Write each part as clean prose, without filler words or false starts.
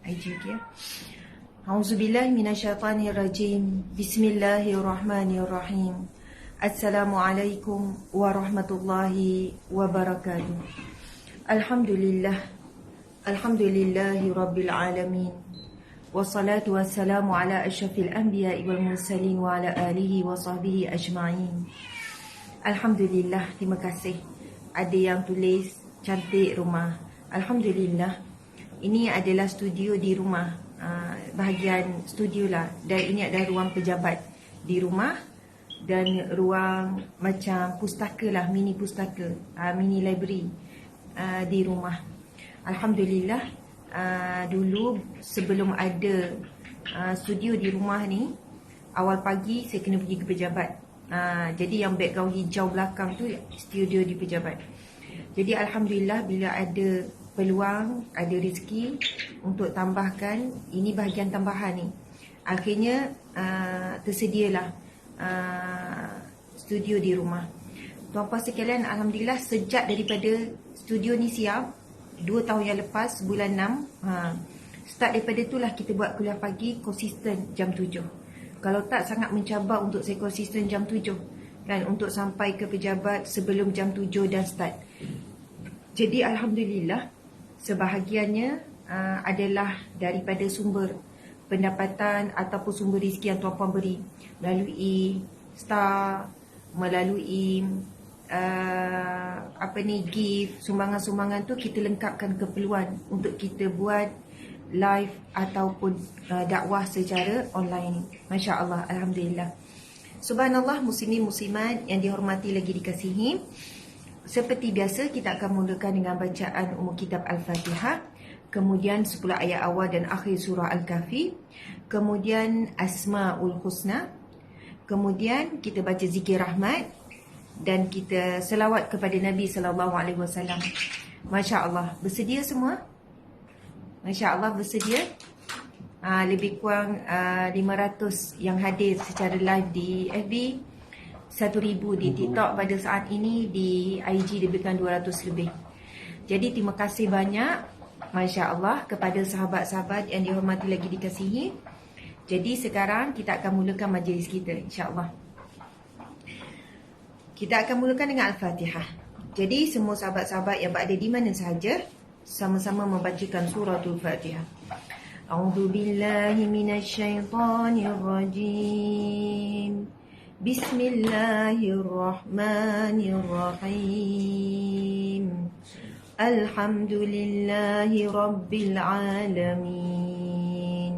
IG dia. Auzubillahi minasyaitanirrajim. Bismillahirrahmanirrahim. Assalamualaikum warahmatullahi wabarakatuh. Alhamdulillah. Alhamdulillahi rabbil alamin. Wassalatu wassalamu ala asyrafil anbiya'i wal mursalin wa ala alihi wa sahbihi ajma'in. Alhamdulillah, terima kasih. Ada yang tulis cantik rumah. Alhamdulillah. Ini adalah studio di rumah. Bahagian studio lah. Dan ini adalah ruang pejabat di rumah. Dan ruang macam pustaka lah, mini pustaka, mini library di rumah. Alhamdulillah, dulu sebelum ada studio di rumah ni, awal pagi saya kena pergi ke pejabat. Jadi yang background hijau belakang tu studio di pejabat. Jadi Alhamdulillah, bila ada peluang, ada rezeki untuk tambahkan, ini bahagian tambahan ni, akhirnya tersedialah studio di rumah. Tuan-puan sekalian, Alhamdulillah sejak daripada studio ni siap 2 tahun yang lepas, bulan 6, start daripada itulah kita buat kuliah pagi konsisten jam 7. Kalau tak, sangat mencabar untuk saya konsisten jam 7 kan, untuk sampai ke pejabat sebelum jam 7 dan start. Jadi Alhamdulillah, sebahagiannya adalah daripada sumber pendapatan ataupun sumber rezeki yang tuan-puan beri melalui star, melalui gift, sumbangan-sumbangan tu kita lengkapkan keperluan untuk kita buat live ataupun dakwah secara online. Masya Allah, Alhamdulillah. Subhanallah, muslimin muslimat yang dihormati lagi dikasihi. Seperti biasa, kita akan mulakan dengan bacaan umum kitab Al-Fatihah, kemudian 10 ayat awal dan akhir surah Al-Kahfi, kemudian Asma'ul Husna, kemudian kita baca zikir rahmat, dan kita selawat kepada Nabi SAW. Masya Allah, bersedia semua? Masya Allah, bersedia? Lebih kurang 500 yang hadir secara live di FB, 1000 di TikTok pada saat ini, di IG lebih kurang 200 lebih. Jadi terima kasih banyak, Masya Allah, kepada sahabat-sahabat yang dihormati lagi dikasihi. Jadi sekarang kita akan mulakan majlis kita, insya-Allah. Kita akan mulakan dengan Al-Fatihah. Jadi semua sahabat-sahabat yang berada di mana sahaja, sama-sama membacakan suratul Fatihah. A'udzu billahi minasyaitonir rajim. Bismillahirrahmanirrahim. Alhamdulillahi rabbil alamin.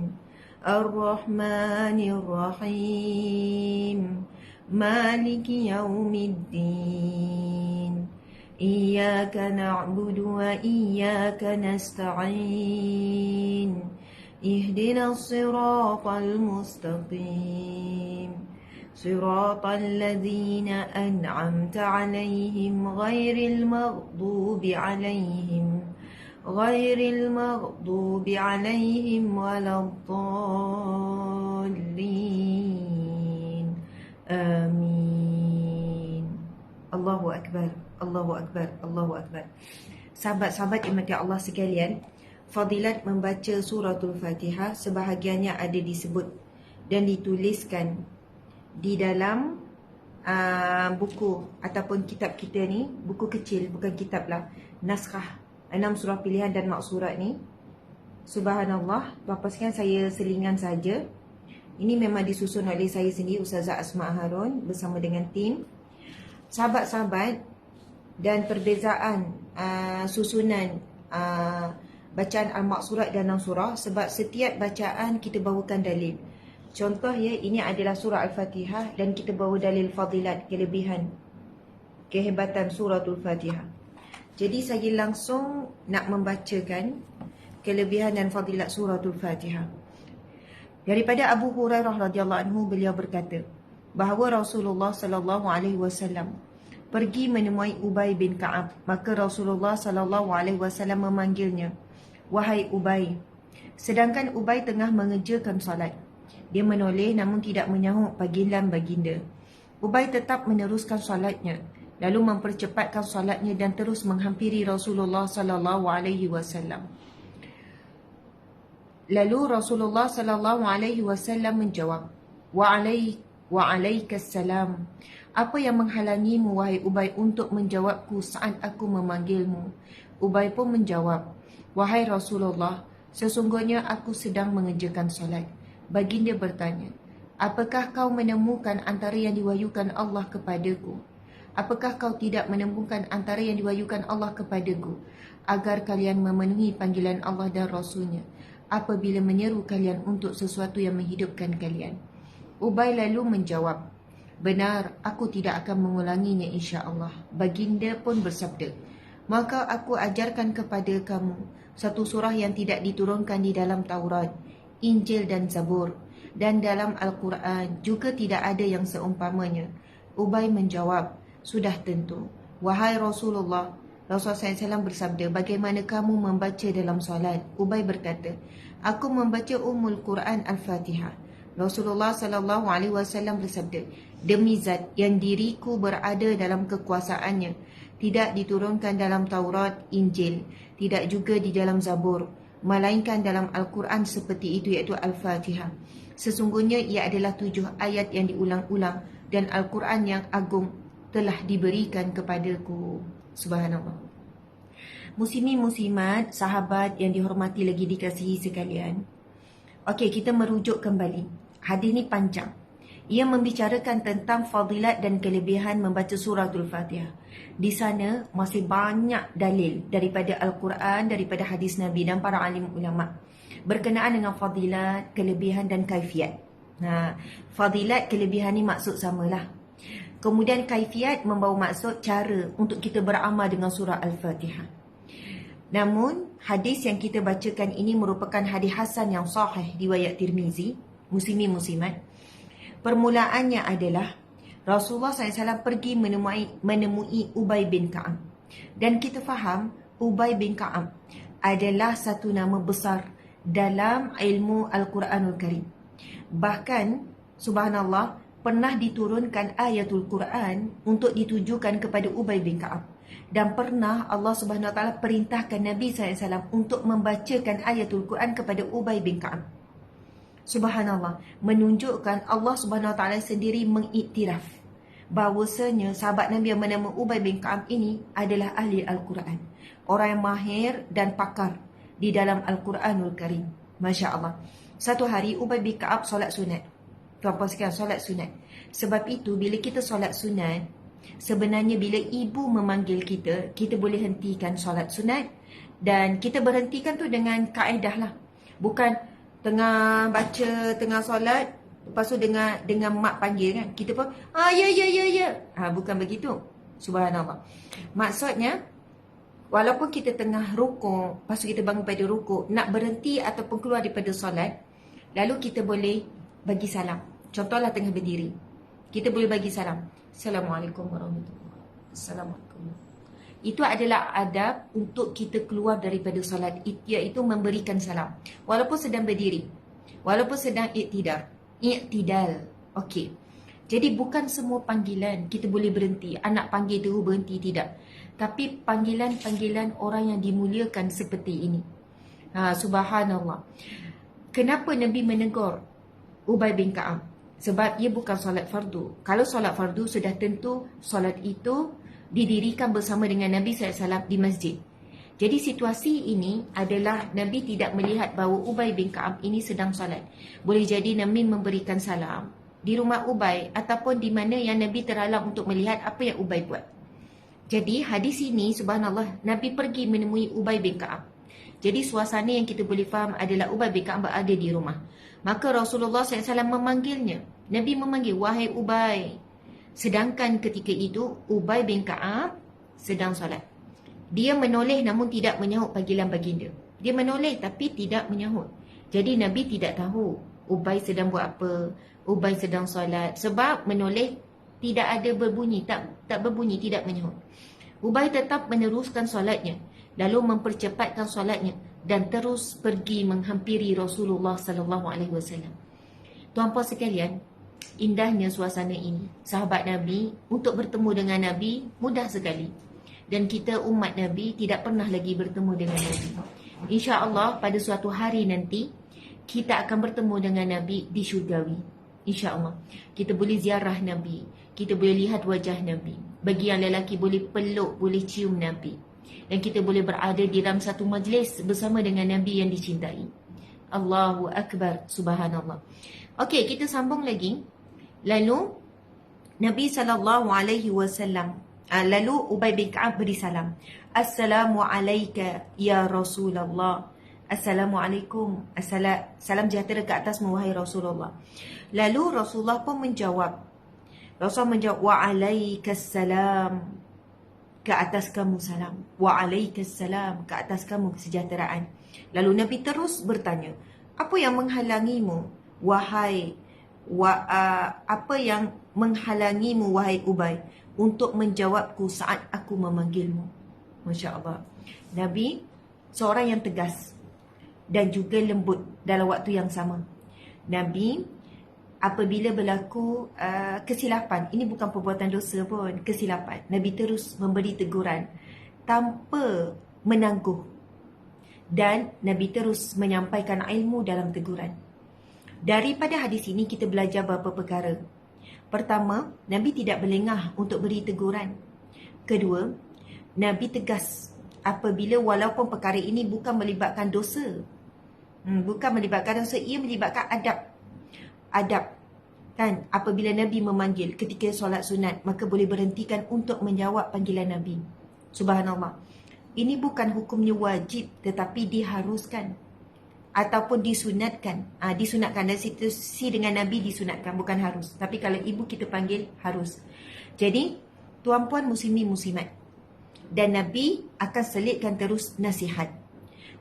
Ar-Rahmanir Rahim. Maliki yaumiddin. Iyyaka na'budu wa iyyaka nasta'in. Ihdinas siratal mustaqim. Siratal ladzina an'amta 'alaihim ghairil maghdubi 'alaihim waladdallin. Amin. Allahu Akbar, Allahu Akbar, Allahu Akbar. Sahabat-sahabat yang dirahmati Allah sekalian, fadilat membaca suratul Fatihah sebahagiannya ada disebut dan dituliskan di dalam buku ataupun kitab kita ni, buku kecil, bukan kitab lah, naskah 6 surah pilihan dan maksurat ni. Subhanallah, tuan-puan sekalian, saya selingan saja. Ini memang disusun oleh saya sendiri, Ustazah Asma Harun, bersama dengan tim. Sahabat-sahabat, dan perbezaan susunan bacaan al-maksurat dan 6 surah, sebab setiap bacaan kita bawakan dalil. Contoh ya, ini adalah surah Al-Fatihah dan kita bawa dalil fadilat, kelebihan, kehebatan suratul Fatihah. Jadi saya langsung nak membacakan kelebihan dan fadilat suratul Fatihah. Daripada Abu Hurairah radhiyallahu anhu, beliau berkata bahawa Rasulullah sallallahu alaihi wasallam pergi menemui Ubay bin Ka'ab. Maka Rasulullah sallallahu alaihi wasallam memanggilnya, "Wahai Ubay." Sedangkan Ubay tengah mengerjakan salat. Dia menoleh namun tidak menyahut panggilan baginda. Ubay tetap meneruskan salatnya, lalu mempercepatkan salatnya dan terus menghampiri Rasulullah sallallahu alaihi wasallam. Lalu Rasulullah sallallahu alaihi wasallam menjawab, Wa'alaikassalam. Apa yang menghalangimu, wahai Ubay, untuk menjawabku saat aku memanggilmu? Ubay pun menjawab, wahai Rasulullah, sesungguhnya aku sedang mengerjakan solat. Baginda bertanya, apakah kau menemukan antara yang diwahyukan Allah kepadaku? Apakah kau tidak menemukan antara yang diwahyukan Allah kepadaku, agar kalian memenuhi panggilan Allah dan Rasulnya apabila menyeru kalian untuk sesuatu yang menghidupkan kalian? Ubay lalu menjawab, benar, aku tidak akan mengulanginya insya-Allah. Baginda pun bersabda, maka aku ajarkan kepada kamu satu surah yang tidak diturunkan di dalam Taurat, Injil dan Zabur, dan dalam Al-Quran juga tidak ada yang seumpamanya. Ubay menjawab, sudah tentu. Wahai Rasulullah, Rasulullah SAW bersabda, bagaimana kamu membaca dalam solat? Ubay berkata, aku membaca Ummul Quran Al-Fatihah. Rasulullah SAW bersabda, demi zat yang diriku berada dalam kekuasaannya, tidak diturunkan dalam Taurat, Injil, tidak juga di dalam Zabur, melainkan dalam Al-Quran seperti itu, iaitu Al-Fatihah. Sesungguhnya ia adalah 7 ayat yang diulang-ulang, dan Al-Quran yang agung telah diberikan kepadaku. Subhanallah. Muslimin muslimat, sahabat yang dihormati lagi dikasihi sekalian. Okey, kita merujuk kembali. Hadis ni panjang. Ia membicarakan tentang fadilat dan kelebihan membaca suratul Fatihah. Di sana masih banyak dalil daripada Al-Quran, daripada hadis Nabi dan para alim ulama berkenaan dengan fadilat, kelebihan dan kaifiat. Fadilat, kelebihan ni maksud samalah. Kemudian kaifiat membawa maksud cara untuk kita beramal dengan surah Al-Fatihah. Namun, hadis yang kita bacakan ini merupakan hadis hasan yang sahih riwayat Tirmizi. Muslimin muslimat, permulaannya adalah Rasulullah SAW pergi menemui Ubay bin Ka'ab. Dan kita faham Ubay bin Ka'ab adalah satu nama besar dalam ilmu Al-Quranul Karim. Bahkan, subhanallah, pernah diturunkan ayatul Quran untuk ditujukan kepada Ubay bin Ka'ab. Dan pernah Allah Subhanahu Wa Taala perintahkan Nabi SAW untuk membacakan ayatul Quran kepada Ubay bin Ka'ab. Subhanallah, menunjukkan Allah Subhanahu Wa Taala sendiri mengiktiraf bahawasanya sahabat Nabi yang bernama Ubay bin Ka'ab ini adalah ahli Al-Quran, orang yang mahir dan pakar di dalam Al-Quranul Karim. Masya Allah. Satu hari Ubay bin Ka'ab solat sunat. Tuan-puan sekalian, solat sunat. Sebab itu bila kita solat sunat, sebenarnya bila ibu memanggil kita, kita boleh hentikan solat sunat. Dan kita berhentikan tu dengan kaedah lah. Bukan tengah baca, tengah solat, lepas tu dengan mak panggil kan, kita pun ya. Bukan begitu. Subhanallah. Maksudnya, walaupun kita tengah rukuk, lepas tu kita bangun pada rukuk, nak berhenti ataupun keluar daripada solat, lalu kita boleh bagi salam. Contohlah tengah berdiri, kita boleh bagi salam, Assalamualaikum warahmatullahi wabarakatuh. Assalamualaikum. Itu adalah adab untuk kita keluar daripada solat, iaitu memberikan salam walaupun sedang berdiri, walaupun sedang i'tidal. Okey. Jadi bukan semua panggilan kita boleh berhenti. Anak panggil terus berhenti, tidak. Tapi panggilan-panggilan orang yang dimuliakan seperti ini. Subhanallah. Kenapa Nabi menegur Ubay bin Ka'ab? Sebab ia bukan solat fardu. Kalau solat fardu sudah tentu solat itu didirikan bersama dengan Nabi SAW di masjid. Jadi situasi ini adalah Nabi tidak melihat bahawa Ubay bin Ka'ab ini sedang solat. Boleh jadi Nabi memberikan salam di rumah Ubay ataupun di mana yang Nabi terhalang untuk melihat apa yang Ubay buat. Jadi hadis ini, subhanallah, Nabi pergi menemui Ubay bin Ka'ab. Jadi suasana yang kita boleh faham adalah Ubay bin Ka'ab berada di rumah. Maka Rasulullah SAW memanggilnya. Nabi memanggil, wahai Ubay. Sedangkan ketika itu Ubay bin Ka'ab sedang solat. Dia menoleh namun tidak menyahut panggilan baginda. Dia menoleh tapi tidak menyahut. Jadi Nabi tidak tahu Ubay sedang buat apa, Ubay sedang solat. Sebab menoleh tidak ada berbunyi, tak berbunyi, tidak menyahut. Ubay tetap meneruskan solatnya, lalu mempercepatkan solatnya dan terus pergi menghampiri Rasulullah SAW. Tuan-puan sekalian, indahnya suasana ini. Sahabat Nabi untuk bertemu dengan Nabi mudah sekali. Dan kita umat Nabi tidak pernah lagi bertemu dengan Nabi. InsyaAllah pada suatu hari nanti kita akan bertemu dengan Nabi di syurgawi. InsyaAllah. Kita boleh ziarah Nabi. Kita boleh lihat wajah Nabi. Bagi yang lelaki boleh peluk, boleh cium Nabi. Dan kita boleh berada di dalam satu majlis bersama dengan Nabi yang dicintai. Allahu Akbar. Subhanallah. Okey, kita sambung lagi. Lalu Nabi SAW, lalu Ubay bin Ka'ab beri salam. Assalamualaikum ya Rasulullah. Assalamualaikum. Salam sejahtera ke atasmu wahai Rasulullah. Lalu Rasulullah pun menjawab. Rasulullah menjawab, wa'alaikassalam. Ke atas kamu salam. Wa'alaikassalam. Ke atas kamu kesejahteraan. Lalu Nabi terus bertanya, apa yang menghalangimu wahai Ubay untuk menjawabku saat aku memanggilmu? Masya Allah. Nabi seorang yang tegas dan juga lembut dalam waktu yang sama. Nabi apabila berlaku kesilapan, ini bukan perbuatan dosa pun, kesilapan, Nabi terus memberi teguran tanpa menangguh. Dan Nabi terus menyampaikan ilmu dalam teguran. Daripada hadis ini kita belajar beberapa perkara. Pertama, Nabi tidak berlengah untuk beri teguran. Kedua, Nabi tegas apabila walaupun perkara ini bukan melibatkan dosa. Bukan melibatkan dosa, ia melibatkan adab. Kan? Apabila Nabi memanggil ketika solat sunat, maka boleh berhentikan untuk menjawab panggilan Nabi. Subhanallah. Ini bukan hukumnya wajib, tetapi diharuskan ataupun disunatkan. Disunatkan dari situasi dengan Nabi disunatkan, bukan harus. Tapi kalau ibu kita panggil, harus. Jadi, tuan-puan muslimin muslimat, dan Nabi akan selitkan terus nasihat.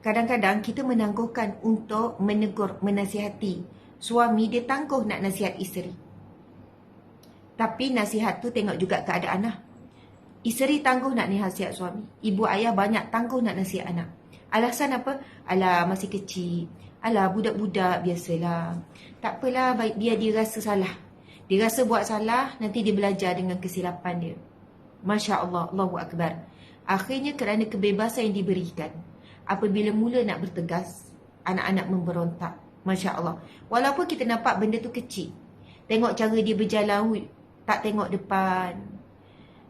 Kadang-kadang kita menangguhkan untuk menegur, menasihati. Suami dia tangguh nak nasihat isteri. Tapi nasihat tu tengok juga keadaan lah. Isteri tangguh nak nasihat suami. Ibu ayah banyak tangguh nak nasihat anak. Alasan apa? Alah masih kecil. Alah budak-budak biasalah. Tak apalah, biar dia rasa salah. Dia rasa buat salah, nanti dia belajar dengan kesilapan dia. Masya Allah, Allahu Akbar. Akhirnya kerana kebebasan yang diberikan, apabila mula nak bertegas, anak-anak memberontak. Masya Allah. Walaupun kita nampak benda tu kecil. Tengok cara dia berjalan, tak tengok depan.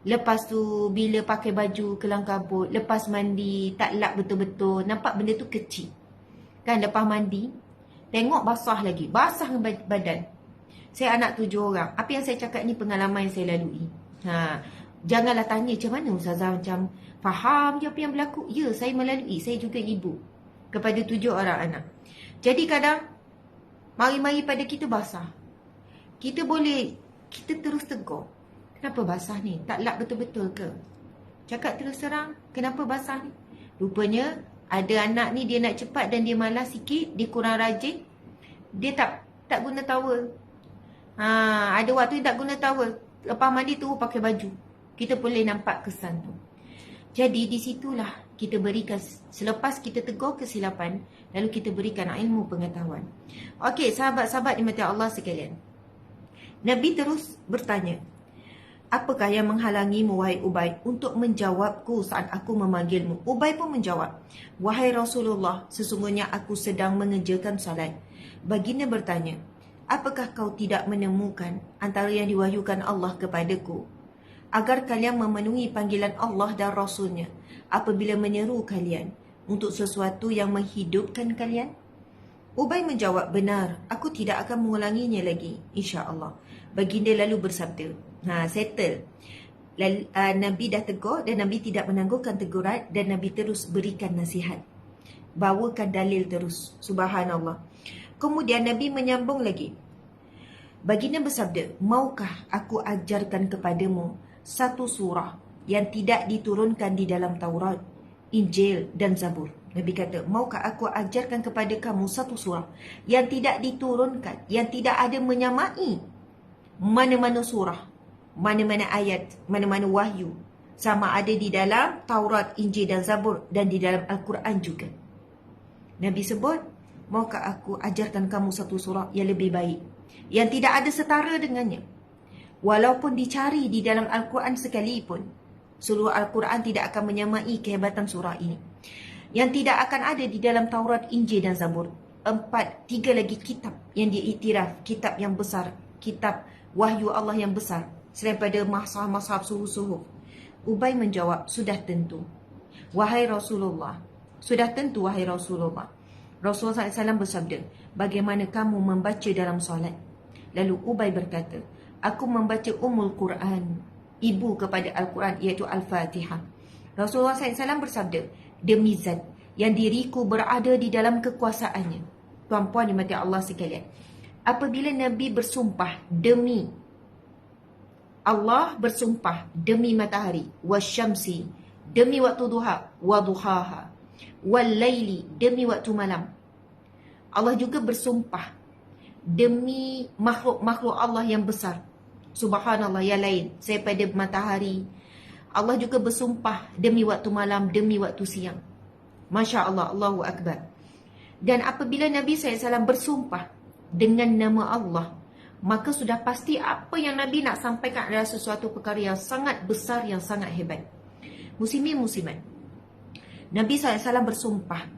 Lepas tu bila pakai baju kelang kabut, lepas mandi tak lap betul-betul, nampak benda tu kecil. Kan lepas mandi, tengok basah lagi, basah dengan badan. Saya anak 7 orang. Apa yang saya cakap ni pengalaman yang saya lalui. Janganlah tanya macam mana Ustazah, macam faham je apa yang berlaku. Ya, saya melalui, saya juga ibu kepada 7 orang anak. Jadi kadang mari-mari pada kita basah. Kita terus tegur. Kenapa basah ni? Tak lap betul-betul ke? Cakap terus terang, kenapa basah ni? Rupanya ada anak ni dia nak cepat dan dia malas sikit, dia kurang rajin. Dia tak guna towel. Ada waktu dia tak guna towel. Lepas mandi tu pakai baju. Kita boleh nampak kesan tu. Jadi di situlah kita berikan, selepas kita tegur kesilapan, lalu kita berikan ilmu pengetahuan. Okey, sahabat-sahabat dimati Allah sekalian. Nabi terus bertanya, apakah yang menghalangimu wahai Ubay untuk menjawabku saat aku memanggilmu? Ubay pun menjawab, wahai Rasulullah, sesungguhnya aku sedang mengerjakan salat. Baginda bertanya, apakah kau tidak menemukan antara yang diwahyukan Allah kepadaku, agar kalian memenuhi panggilan Allah dan Rasulnya apabila menyeru kalian untuk sesuatu yang menghidupkan kalian? Ubay menjawab, benar, aku tidak akan mengulanginya lagi, insya-Allah. Baginda lalu bersabda, settle. Nabi dah tegur dan Nabi tidak menangguhkan teguran, dan Nabi terus berikan nasihat. Bawakan dalil terus. Subhanallah. Kemudian Nabi menyambung lagi. Baginda bersabda, maukah aku ajarkan kepadamu satu surah yang tidak diturunkan di dalam Taurat, Injil dan Zabur? Nabi kata, maukah aku ajarkan kepada kamu satu surah yang tidak diturunkan, yang tidak ada menyamai mana-mana surah, mana-mana ayat, mana-mana wahyu, sama ada di dalam Taurat, Injil dan Zabur, dan di dalam Al-Quran juga. Nabi sebut, maukah aku ajarkan kamu satu surah yang lebih baik, yang tidak ada setara dengannya. Walaupun dicari di dalam Al-Quran sekalipun, seluruh Al-Quran tidak akan menyamai kehebatan surah ini. Yang tidak akan ada di dalam Taurat, Injil dan Zabur. tiga lagi kitab yang diiktiraf, kitab yang besar, kitab wahyu Allah yang besar selain pada mazhab-mazhab suhuf-suhuf. Ubay menjawab, sudah tentu wahai Rasulullah, sudah tentu wahai Rasulullah. Rasulullah SAW bersabda, bagaimana kamu membaca dalam solat? Lalu Ubay berkata, aku membaca Quran, ibu kepada Al-Quran, iaitu Al-Fatihah. Rasulullah SAW bersabda, demi zat yang diriku berada di dalam kekuasaannya. Tuan-puan dimati Allah sekalian, apabila Nabi bersumpah demi Allah, bersumpah demi matahari, wasyamsi, demi waktu duha, waduhaha, walaili, demi waktu malam. Allah juga bersumpah demi makhluk-makhluk Allah yang besar, subhanallah, yang lain daripada matahari. Allah juga bersumpah demi waktu malam, demi waktu siang. Masya Allah, Allahu Akbar. Dan apabila Nabi SAW bersumpah dengan nama Allah, maka sudah pasti apa yang Nabi nak sampaikan adalah sesuatu perkara yang sangat besar, yang sangat hebat. Muslimin muslimat, Nabi SAW bersumpah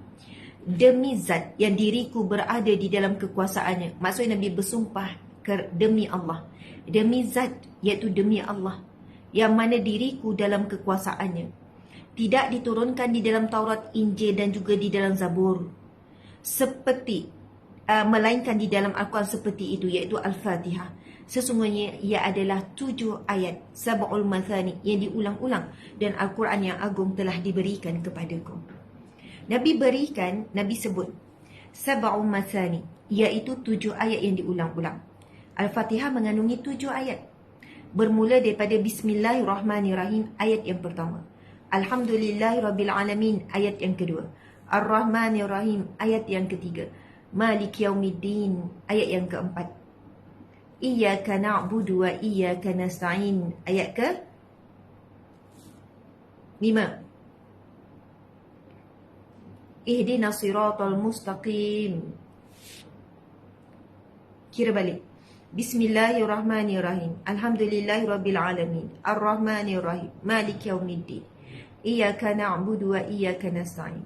demi zat yang diriku berada di dalam kekuasaannya. Maksudnya Nabi bersumpah demi Allah, demi zat, iaitu demi Allah, yang mana diriku dalam kekuasaannya tidak diturunkan di dalam Taurat, Injil dan juga di dalam Zabur seperti melainkan di dalam Al-Quran seperti itu, iaitu Al-Fatihah. Sesungguhnya ia adalah 7 ayat, sab'ul mathani, yang diulang-ulang, dan Al-Quran yang agung telah diberikan kepadaku. Nabi sebut sab'ul mathani, iaitu 7 ayat yang diulang-ulang. Al-Fatihah mengandungi 7 ayat, bermula daripada Bismillahirrahmanirrahim, ayat yang pertama. Alhamdulillahirrabbilalamin, ayat yang kedua. Ar-Rahmanirrahim, ayat yang ketiga. Malik Yaumiddin, ayat yang keempat. Iyyaka na'budu wa iyyaka nasta'in, ayat ke 5. Ihdinas siratal mustaqim. Kira balik. Bismillahirrahmanirrahim. Alhamdulillahirabbil alamin. Ar-Rahmanirrahim. Malik Yaumiddin. Iyyaka na'budu wa iyyaka nasta'in.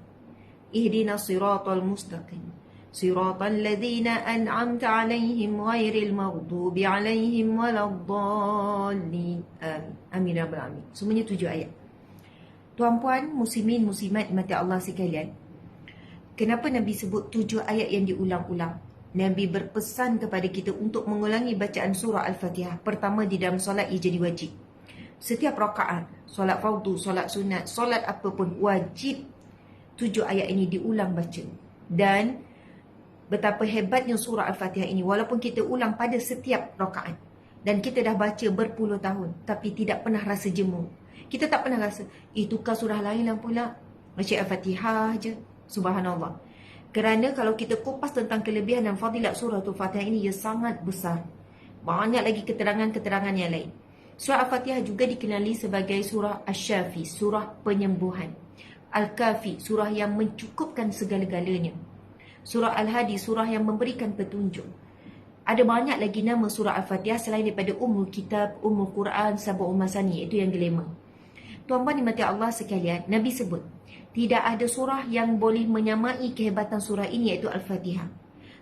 Ihdinas siratal mustaqim. Siratal ladzina an'amta 'alaihim ghairil maghdubi 'alaihim waladdallin. Amin ya rabbal alamin. Semuanya 7 ayat. Tuan-puan, muslimin, muslimat mati Allah sekalian, kenapa Nabi sebut 7 ayat yang diulang-ulang? Nabi berpesan kepada kita untuk mengulangi bacaan surah Al-Fatihah. Pertama, di dalam solat ia jadi wajib. Setiap rakaat, solat fardu, solat sunat, solat apapun, wajib 7 ayat ini diulang baca. Dan betapa hebatnya surah Al-Fatihah ini, walaupun kita ulang pada setiap rakaat dan kita dah baca berpuluh tahun, tapi tidak pernah rasa jemu. Kita tak pernah rasa, tukar surah lain lah pula, baca Al-Fatihah je. Subhanallah. Kerana kalau kita kupas tentang kelebihan dan fadilat surah Al-Fatihah ini, ia sangat besar. Banyak lagi keterangan-keterangan yang lain. Surah Al-Fatihah juga dikenali sebagai surah Asy-Syafi, surah penyembuhan. Al-Kafi, surah yang mencukupkan segala-galanya. Surah Al-Hadi, surah yang memberikan petunjuk. Ada banyak lagi nama surah Al-Fatihah selain daripada Ummul Kitab, Ummul Quran, Sab'ul Masani, iaitu yang kelima. Tuan-tuan dimati Allah sekalian, Nabi sebut tidak ada surah yang boleh menyamai kehebatan surah ini, iaitu Al-Fatihah.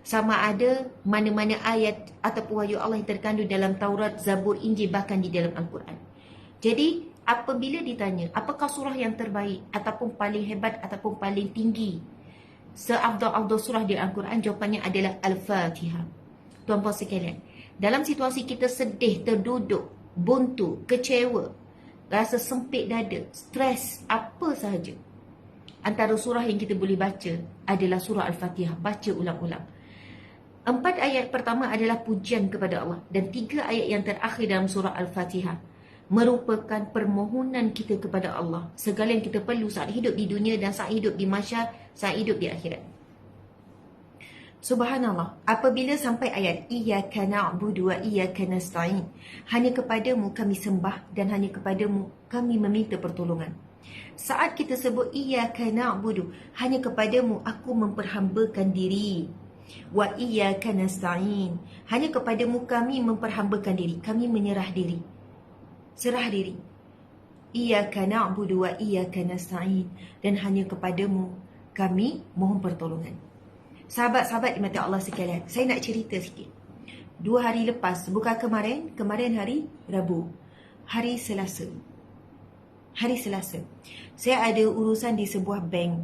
Sama ada mana-mana ayat ataupun wahyu Allah yang terkandung dalam Taurat, Zabur, Injil, bahkan di dalam Al-Quran. Jadi apabila ditanya apakah surah yang terbaik ataupun paling hebat ataupun paling tinggi, seafdal-afdal surah di Al-Quran, jawapannya adalah Al-Fatihah. Tuan-puan sekalian, dalam situasi kita sedih, terduduk, buntu, kecewa, rasa sempit dada, stres, apa sahaja, antara surah yang kita boleh baca adalah surah Al-Fatihah. Baca ulang-ulang. 4 ayat pertama adalah pujian kepada Allah, dan 3 ayat yang terakhir dalam surah Al-Fatihah merupakan permohonan kita kepada Allah, segala yang kita perlu saat hidup di dunia dan saat hidup di mahsyar, saat hidup di akhirat. Subhanallah, apabila sampai ayat Iyyaka na'budu wa iyyaka nasta'in, hanya kepadamu kami sembah dan hanya kepadamu kami meminta pertolongan. Saat kita sebut Iyyaka na'budu, hanya kepadamu aku memperhambakan diri. Wa iyyaka nasta'in, hanya kepadamu kami memperhambakan diri, kami menyerah diri, serah diri. Iyyaka na'budu wa iyyaka nasta'in, dan hanya kepadamu kami mohon pertolongan. Sahabat-sahabat di mata Allah sekalian, saya nak cerita sikit. 2 hari lepas, bukan kemarin hari Rabu, hari Selasa. Saya ada urusan di sebuah bank.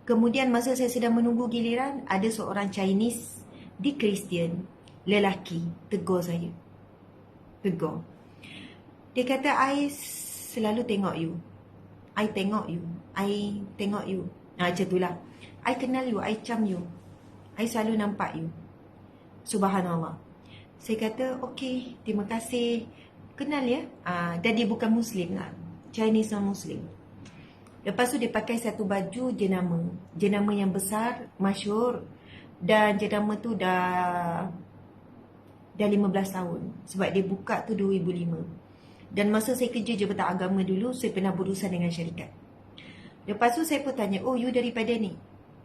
Kemudian masa saya sedang menunggu giliran, ada seorang Chinese di Kristian, lelaki, tegur saya. Dia kata, I selalu tengok you. I tengok you. Macam itulah. I kenal you, I cam you. I selalu nampak you. Subhanallah. Saya kata, okay, terima kasih. Kenal ya. Dan dia bukan Muslim lah. Chinese non-Muslim. Lepas tu dia pakai satu baju jenama yang besar, masyhur. Dan jenama tu dah 15 tahun. Sebab dia buka tu 2005. Dan masa saya kerja Jabatan Agama dulu, saya pernah berurusan dengan syarikat. Lepas tu saya pun tanya, oh you daripada ni.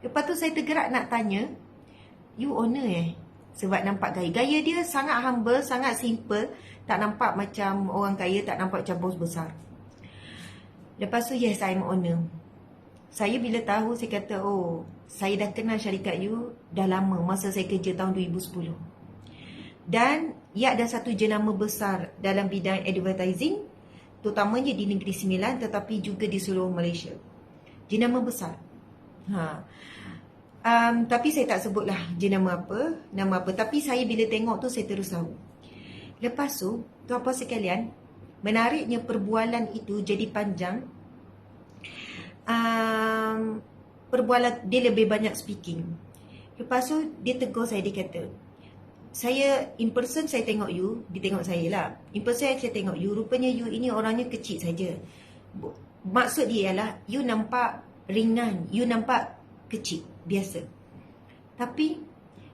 Lepas tu saya tergerak nak tanya, you owner Sebab nampak gaya dia sangat humble, sangat simple. Tak nampak macam orang kaya, tak nampak macam bos besar. Lepas tu, yes, I'm owner. Saya bila tahu, saya kata, oh, saya dah kenal syarikat you dah lama, masa saya kerja tahun 2010. Dan ia ada satu jenama besar dalam bidang advertising, terutamanya di Negeri Sembilan, tetapi juga di seluruh Malaysia. Jenama besar. Tapi saya tak sebutlah nama apa. Tapi saya bila tengok tu, saya terus tahu. Lepas tu, tuan-puan sekalian, menariknya perbualan itu jadi panjang. Perbualan dia lebih banyak speaking. Lepas tu, dia tegur saya, dia kata, saya in person saya tengok you, dia tengok saya lah. In person saya tengok you, rupanya you ini orangnya kecil saja. Maksud dia ialah you nampak ringan, you nampak kecil, biasa. Tapi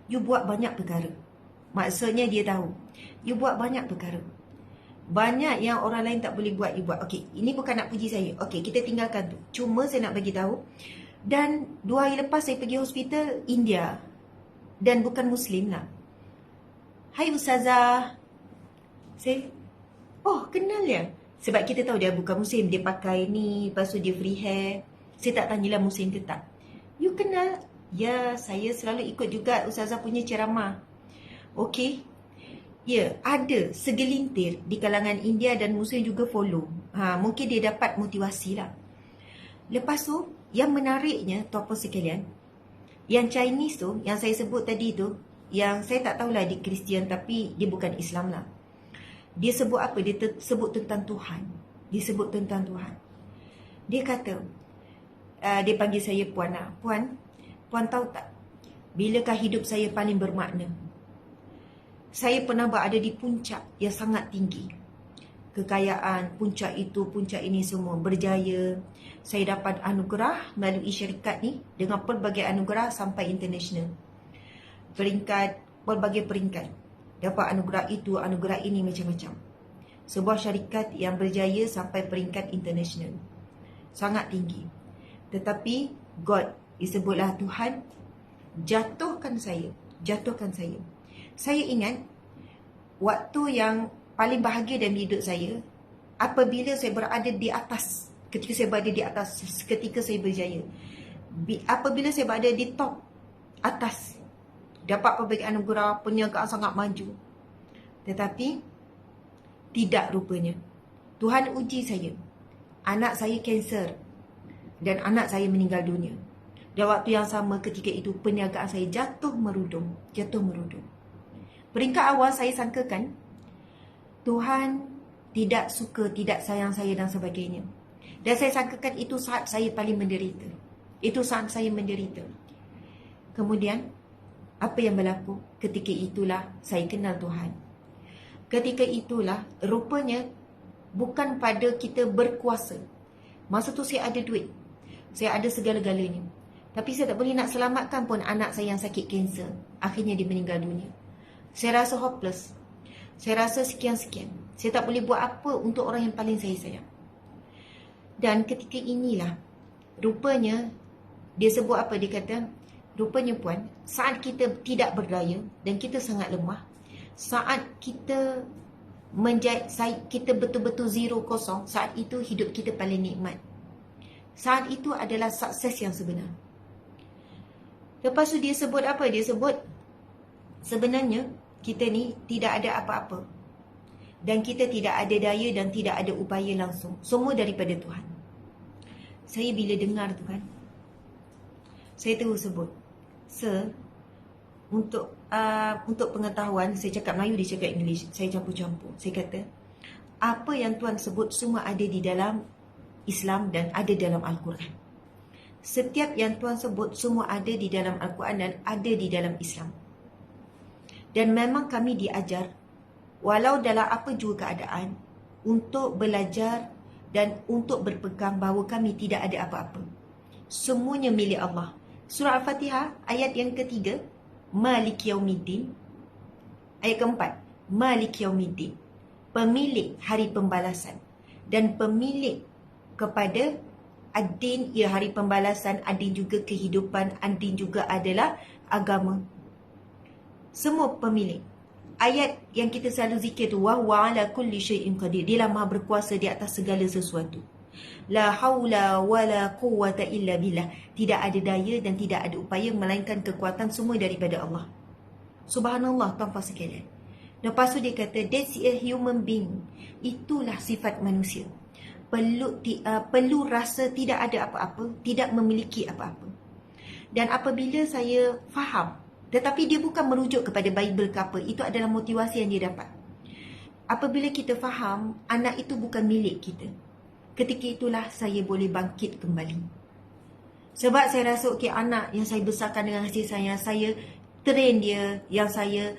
you buat banyak perkara. Maksudnya dia tahu you buat banyak perkara. Banyak yang orang lain tak boleh buat, you buat. Okey, ini bukan nak puji saya. Okey, kita tinggalkan tu. Cuma saya nak bagi tahu. Dan 2 hari lepas saya pergi hospital India. Dan bukan Muslim lah. Hai Ustazah. Saya, oh kenal ya. Sebab kita tahu dia bukan Muslim. Dia pakai ni, lepas tu dia free hair. Saya tak tanyalah Muslim ke tak. You kenal? Ya, saya selalu ikut juga Ustazah punya ceramah. Okey. Ya, ada segelintir di kalangan India dan Muslim juga follow. Mungkin dia dapat motivasi lah. Lepas tu, yang menariknya, tuan-puan sekalian, yang Chinese tu, yang saya sebut tadi tu, yang saya tak tahulah dia Kristian tapi dia bukan Islam lah. Dia sebut apa? Dia sebut tentang Tuhan. Dia kata, dia panggil saya Puan lah. Puan tahu tak, bilakah hidup saya paling bermakna? Saya pernah berada di puncak yang sangat tinggi. Kekayaan, puncak itu, puncak ini semua, berjaya. Saya dapat anugerah melalui syarikat ni dengan pelbagai anugerah sampai international. Berbagai peringkat. Dapat anugerah itu, anugerah ini, macam-macam. Sebuah syarikat yang berjaya sampai peringkat international. Sangat tinggi. Tetapi God, disebutlah Tuhan, jatuhkan saya. Saya ingat waktu yang paling bahagia dalam hidup saya apabila saya berada di atas. Ketika saya berada di atas, ketika saya berjaya. Apabila saya berada di top atas, dapat pelbagai anugerah, perniagaan sangat maju. Tetapi tidak rupanya. Tuhan uji saya. Anak saya kanser dan anak saya meninggal dunia. Dan waktu yang sama ketika itu perniagaan saya jatuh merudum. Peringkat awal saya sangkakan Tuhan tidak suka, tidak sayang saya dan sebagainya. Dan saya sangkakan itu saat saya paling menderita. Kemudian apa yang berlaku? Ketika itulah saya kenal Tuhan. Ketika itulah rupanya bukan pada kita berkuasa. Masa tu saya ada duit. Saya ada segala-galanya. Tapi saya tak boleh nak selamatkan pun anak saya yang sakit kanser. Akhirnya dia meninggal dunia. Saya rasa hopeless. Saya rasa sekian-sekian. Saya tak boleh buat apa untuk orang yang paling saya sayang. Dan ketika inilah, rupanya, dia sebut apa? Dia kata, rupanya Puan, saat kita tidak berdaya dan kita sangat lemah, saat kita kita betul-betul zero, kosong, saat itu hidup kita paling nikmat. Saat itu adalah sukses yang sebenar. Lepas tu dia sebut apa? Dia sebut sebenarnya kita ni tidak ada apa-apa. Dan kita tidak ada daya dan tidak ada upaya langsung. Semua daripada Tuhan. Saya bila dengar tu kan, saya terus sebut, Sir, untuk pengetahuan, saya cakap Melayu, dia cakap English. Saya campur-campur. Saya kata, apa yang Tuan sebut semua ada di dalam Islam dan ada dalam Al-Quran. Setiap yang Tuan sebut semua ada di dalam Al-Quran dan ada di dalam Islam. Dan memang kami diajar, walau dalam apa juga keadaan, untuk belajar dan untuk berpegang bahawa kami tidak ada apa-apa. Semuanya milik Allah. Surah Al-Fatihah ayat yang ketiga, Malik Yaumiddin. Ayat keempat, Malik Yaumiddin, pemilik hari pembalasan. Dan pemilik kepada ad-din, ia hari pembalasan, ad-din juga kehidupan, ad-din juga adalah agama. Semua pemilik. Ayat yang kita selalu zikir tu, wa huwa ala kulli syai'in qadir. Dialah Maha berkuasa di atas segala sesuatu. La haula wala quwwata illa billah. Tidak ada daya dan tidak ada upaya melainkan kekuatan semua daripada Allah. Subhanallah, tuan-tuan sekalian. Lepas tu dia kata, that's a human being. Itulah sifat manusia. Perlu rasa tidak ada apa-apa, tidak memiliki apa-apa. Dan apabila saya faham, tetapi dia bukan merujuk kepada Bible ke apa, itu adalah motivasi yang dia dapat. Apabila kita faham, anak itu bukan milik kita, ketika itulah saya boleh bangkit kembali. Sebab saya rasa, okey, anak yang saya besarkan dengan kasih sayang, saya train dia, yang saya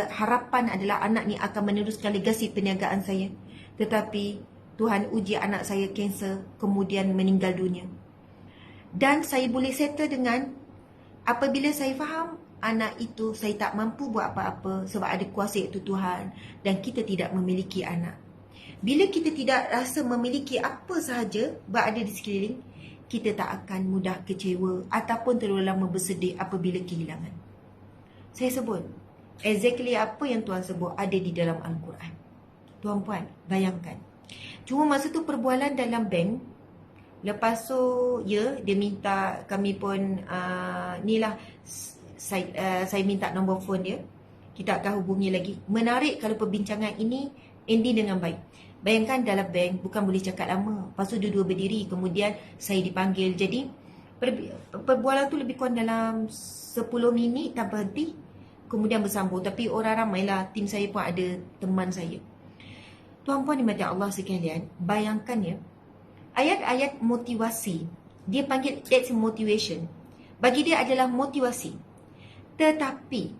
harapan adalah anak ni akan meneruskan legasi perniagaan saya. Tetapi Tuhan uji anak saya kanser, kemudian meninggal dunia. Dan saya boleh settle dengan, apabila saya faham anak itu saya tak mampu buat apa-apa sebab ada kuasa iaitu Tuhan, dan kita tidak memiliki anak. Bila kita tidak rasa memiliki apa sahaja berada di sekeliling, kita tak akan mudah kecewa ataupun terlalu lama bersedih apabila kehilangan. Saya sebut, exactly apa yang Tuan sebut ada di dalam Al-Quran. Tuan-puan, bayangkan. Cuma masa tu perbualan dalam bank. Lepas tu, dia minta kami pun, saya minta nombor phone dia. Kita akan hubungi lagi. Menarik kalau perbincangan ini ending dengan baik. Bayangkan dalam bank, bukan boleh cakap lama. Lepas tu dua-dua berdiri, kemudian saya dipanggil. Jadi, perbualan tu lebih kurang dalam 10 minit tanpa henti. Kemudian bersambung. Tapi orang ramailah, tim saya pun ada teman saya. Tuan-puan dimati Allah sekalian, bayangkan ya, ayat-ayat motivasi, dia panggil that's motivation. Bagi dia adalah motivasi. Tetapi,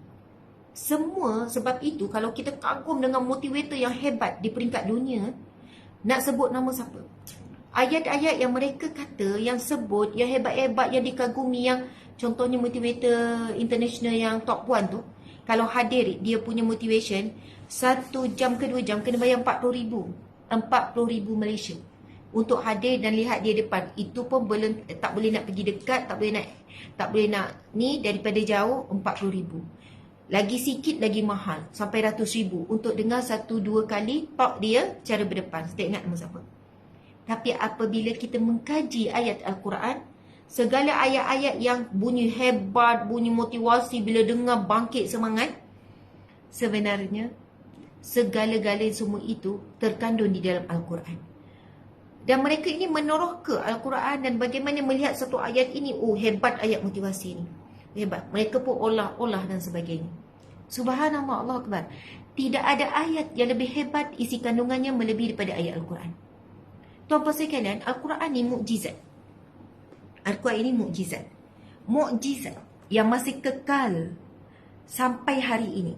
semua sebab itu, kalau kita kagum dengan motivator yang hebat di peringkat dunia, nak sebut nama siapa? Ayat-ayat yang mereka kata, yang sebut, yang hebat-hebat, yang dikagumi, yang contohnya motivator international yang top 1 tu, kalau hadir dia punya motivation, 1 jam ke 2 jam kena bayar 40,000. 40,000 Malaysia. Untuk hadir dan lihat dia depan. Itu pun tak boleh nak pergi dekat, tak boleh nak ni, daripada jauh 40,000. Lagi sikit lagi mahal, sampai ratus ribu untuk dengar 1-2 kali talk dia cara berdepan. Saya tak ingat nama siapa. Tapi apabila kita mengkaji ayat Al-Quran, segala ayat-ayat yang bunyi hebat, bunyi motivasi, bila dengar bangkit semangat, sebenarnya segala-gala semua itu terkandung di dalam Al-Quran. Dan mereka ini meneroka Al-Quran dan bagaimana melihat satu ayat ini, oh hebat ayat motivasi ini, hebat. Mereka pun olah-olah dan sebagainya. Subhanallah, Allah Akbar. Tidak ada ayat yang lebih hebat isi kandungannya melebihi daripada ayat Al-Quran. Tuan-tuan sekalian, Al-Quran ini mukjizat. Al-Quran ini mukjizat. Mukjizat yang masih kekal sampai hari ini.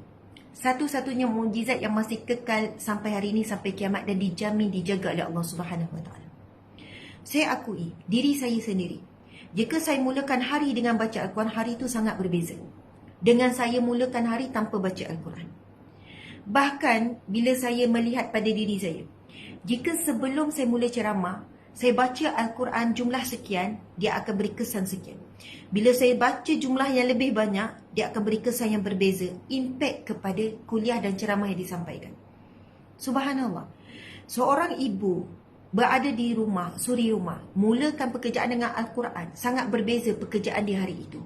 Satu-satunya mukjizat yang masih kekal sampai hari ini, sampai kiamat, dan dijamin dijaga oleh Allah Subhanahu Wa Taala. Saya akui diri saya sendiri, jika saya mulakan hari dengan baca Al-Quran, hari itu sangat berbeza dengan saya mulakan hari tanpa baca Al-Quran. Bahkan bila saya melihat pada diri saya, jika sebelum saya mula ceramah, saya baca Al-Quran jumlah sekian, dia akan beri kesan sekian. Bila saya baca jumlah yang lebih banyak, dia akan beri kesan yang berbeza, impact kepada kuliah dan ceramah yang disampaikan. Subhanallah. Seorang ibu berada di rumah, suri rumah, mulakan pekerjaan dengan Al-Quran, sangat berbeza pekerjaan di hari itu.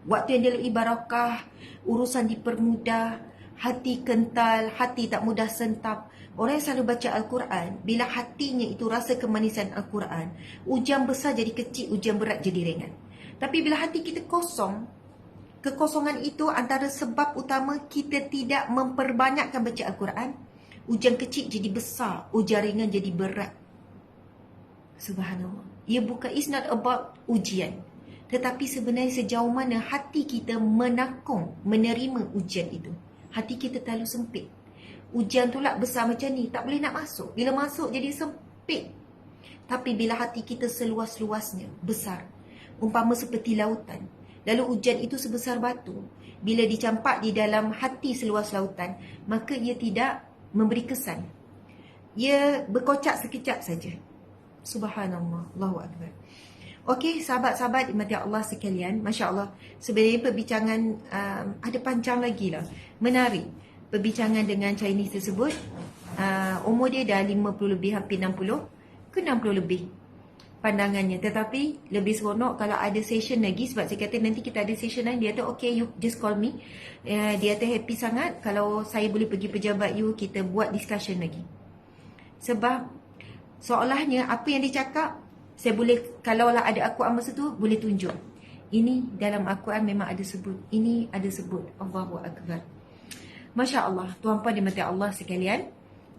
waktu yang dilalui barakah, urusan dipermudah, hati kental, hati tak mudah sentap. Orang yang selalu baca Al-Quran, bila hatinya itu rasa kemanisan Al-Quran, ujian besar jadi kecil, ujian berat jadi ringan. Tapi bila hati kita kosong, kekosongan itu antara sebab utama kita tidak memperbanyakkan baca Al-Quran. Ujian kecil jadi besar, ujian ringan jadi berat. Subhanallah. Ia bukan, it's not about ujian. Tetapi sebenarnya sejauh mana hati kita menakung, menerima ujian itu. Hati kita terlalu sempit. Ujian tu lah besar macam ni, tak boleh nak masuk. Bila masuk jadi sempit. Tapi bila hati kita seluas-luasnya, besar. Umpama seperti lautan. Lalu ujian itu sebesar batu. Bila dicampak di dalam hati seluas lautan, maka ia tidak memberi kesan. Ia berkocak sekejap saja. Subhanallah, Allahu Akbar. Okey, sahabat-sahabat dimati Allah sekalian, Masya Allah, sebenarnya perbincangan ada panjang lagi lah. Menarik perbincangan dengan Chinese tersebut. Umur dia dah 50 lebih, hampir 60 ke 60 lebih pandangannya. Tetapi lebih seronok kalau ada session lagi. Sebab saya kata nanti kita ada session lain. Dia kata okay, you just call me. Dia kata happy sangat kalau saya boleh pergi pejabat you, kita buat discussion lagi. Sebab seolahnya apa yang dia cakap, saya boleh, kalaulah ada Al-Quran masa tu, boleh tunjuk. Ini dalam Al-Quran memang ada sebut. Ini ada sebut. Allahu Akbar. Masya Allah, tuan-puan dimati Allah sekalian.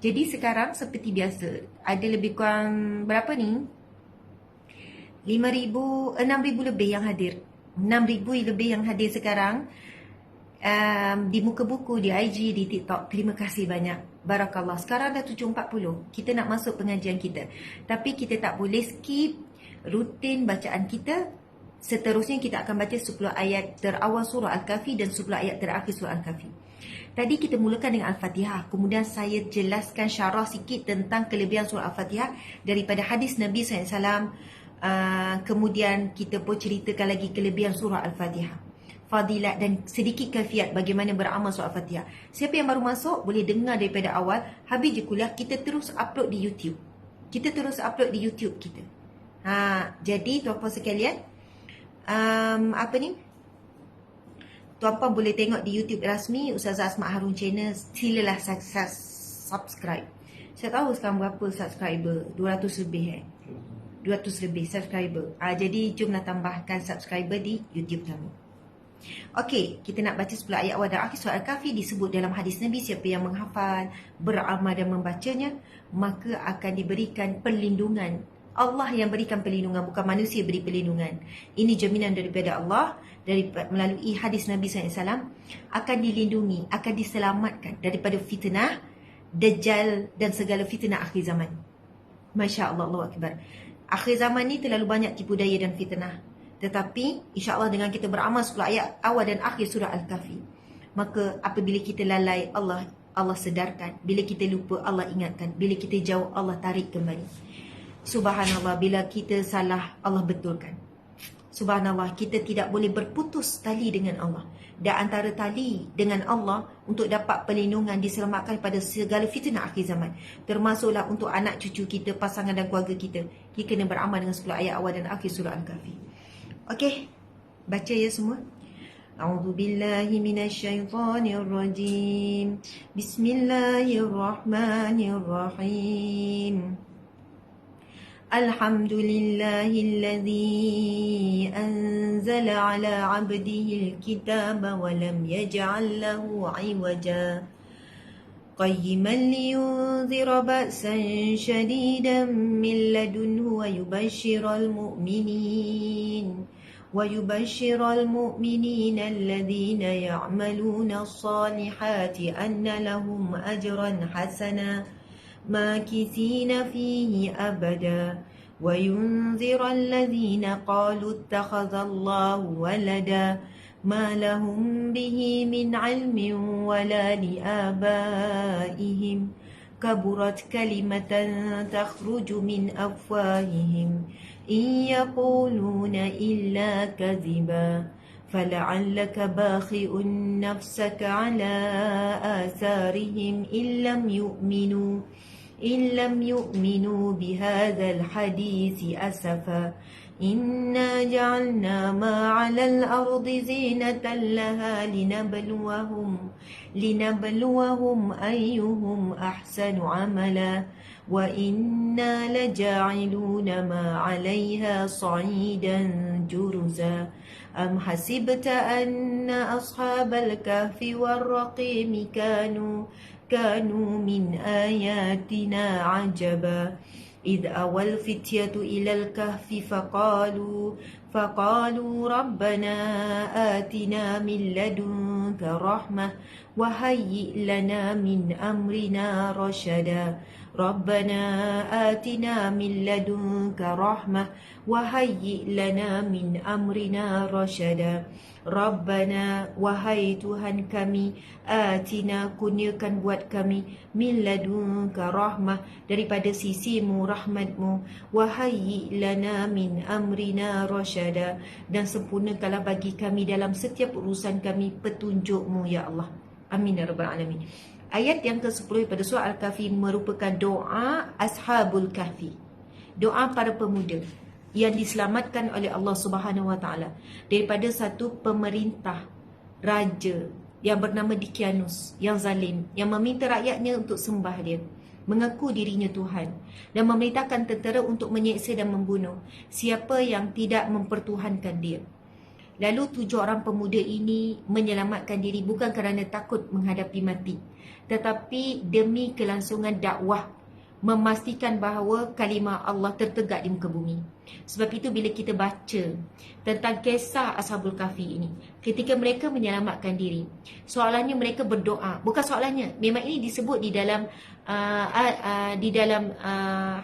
Jadi sekarang seperti biasa, ada lebih kurang berapa ni? 6,000 lebih yang hadir. 6,000 lebih yang hadir sekarang. Di muka buku, di IG, di TikTok. Terima kasih banyak. Barakallah. Sekarang dah 7.40. Kita nak masuk pengajian kita. Tapi kita tak boleh skip rutin bacaan kita. Seterusnya kita akan baca 10 ayat terawal surah Al-Kahfi dan 10 ayat terakhir surah Al-Kahfi. Tadi kita mulakan dengan Al-Fatihah. Kemudian saya jelaskan syarah sikit tentang kelebihan surah Al-Fatihah daripada hadis Nabi SAW. Kemudian kita pun ceritakan lagi kelebihan surah Al-Fatihah, fadilat dan sedikit kafiat bagaimana beramal surah Al-Fatihah. Siapa yang baru masuk boleh dengar daripada awal. Habis je kuliah, kita terus upload di YouTube. Kita terus upload di YouTube kita. Jadi tuan-puan sekalian, tuan-puan boleh tengok di YouTube rasmi Ustazah Asma Harun Channel. Silalah subscribe. Saya tahu sekarang berapa subscriber, 200 lebih 200 lebih subscriber. Jadi jomlah tambahkan subscriber di YouTube kami. Okey, kita nak baca 10 ayat awal dan akhir surah Al-Kahfi. Disebut dalam hadis Nabi, siapa yang menghafal, beramal dan membacanya, maka akan diberikan perlindungan. Allah yang berikan perlindungan, bukan manusia beri perlindungan. Ini jaminan daripada Allah, melalui hadis Nabi SAW, akan dilindungi, akan diselamatkan daripada fitnah Dajjal dan segala fitnah akhir zaman. Masya Allah, Allahu Akbar. Akhir zaman ni terlalu banyak tipu daya dan fitnah. Tetapi insya-Allah dengan kita beramal 10 ayat awal dan akhir surah Al-Kahfi, maka apabila kita lalai, Allah sedarkan. Bila kita lupa, Allah ingatkan. Bila kita jauh, Allah tarik kembali. Subhanallah, bila kita salah, Allah betulkan. Subhanallah, kita tidak boleh berputus tali dengan Allah. Dan antara tali dengan Allah untuk dapat perlindungan, diselamatkan pada segala fitnah akhir zaman, termasuklah untuk anak cucu kita, pasangan dan keluarga kita. Kita kena beramal dengan 10 ayat awal dan akhir surah Al-Kahfi. Okey, baca ya semua. A'udzu billahi minasyaitonir rajim. Bismillahirrahmanirrahim. Alhamdulillahilladzi anzala ala 'abdihi al-kitaba wa lam yaj'al lahu 'iwaja. قيما لينذر بأسا شديدا من لدنه ويبشر المؤمنين الذين يعملون الصالحات أن لهم أجرا حسنا ماكثين فيه أبدا وينذر الذين قالوا اتخذ الله ولدا ما لهم به من علم ولا لآبائهم كبرت كلمة تخرج من أفواههم إن يقولون إلا كذبا فلعلك باخئ نفسك على آثارهم إن لم يؤمنوا بهذا الحديث أسفا إنا جعلنا ما على الأرض زينة لها لنبلوهم أيهم أحسن عملا وإنا لجاعلون ما عليها صعيدا جرزا أم حسبت أن أصحاب الكهف والرقيم كانوا من آياتنا عجبا إذ أوى الفتية إلى الكهف فقالوا ربنا آتنا من لدنك رحمة وهيئ لنا من أمرنا رشدا ربنا آتنا من لدنك رحمة وهيئ لنا من أمرنا رشدا Rabbana, wahai Tuhan kami, atina, kurniakan buat kami, min ladunka rahmah, daripada sisimu rahmatmu, wahai lana min amrina rasyada, dan sempurnakanlah bagi kami dalam setiap urusan kami petunjukmu ya Allah. Amin ya rabbal alamin. Ayat yang ke-10 pada surah Al-Kahfi merupakan doa Ashabul Kahfi, doa para pemuda yang diselamatkan oleh Allah Subhanahu Wa Taala daripada satu pemerintah raja yang bernama Dicyanus yang zalim, yang meminta rakyatnya untuk sembah dia, mengaku dirinya Tuhan, dan memerintahkan tentera untuk menyeksa dan membunuh siapa yang tidak mempertuhankan dia. Lalu 7 orang pemuda ini menyelamatkan diri bukan kerana takut menghadapi mati, tetapi demi kelangsungan dakwah, memastikan bahawa kalimah Allah tertegak di muka bumi. Sebab itu bila kita baca tentang kisah Ashabul Kahfi ini, ketika mereka menyelamatkan diri, soalannya mereka berdoa. Bukan soalannya, memang ini disebut di dalam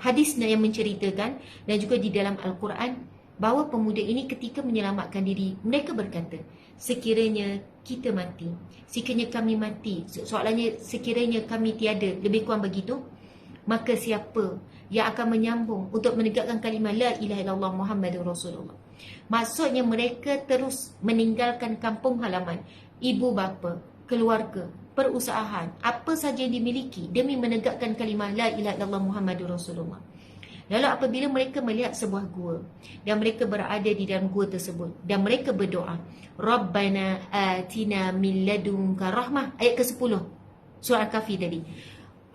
hadis yang menceritakan dan juga di dalam Al-Quran, bahawa pemuda ini ketika menyelamatkan diri, mereka berkata, sekiranya kita mati, sekiranya kami mati, soalannya sekiranya kami tiada, lebih kurang begitu, maka siapa yang akan menyambung untuk menegakkan kalimah la ilaha illallah Muhammadur Rasulullah. Maksudnya mereka terus meninggalkan kampung halaman, ibu bapa, keluarga, perusahaan, apa saja yang dimiliki demi menegakkan kalimah la ilaha illallah Muhammadur Rasulullah. Lalu apabila mereka melihat sebuah gua dan mereka berada di dalam gua tersebut dan mereka berdoa, Rabbana atina min ladunka rahmah, ayat ke-10 surah Al-Kahfi tadi.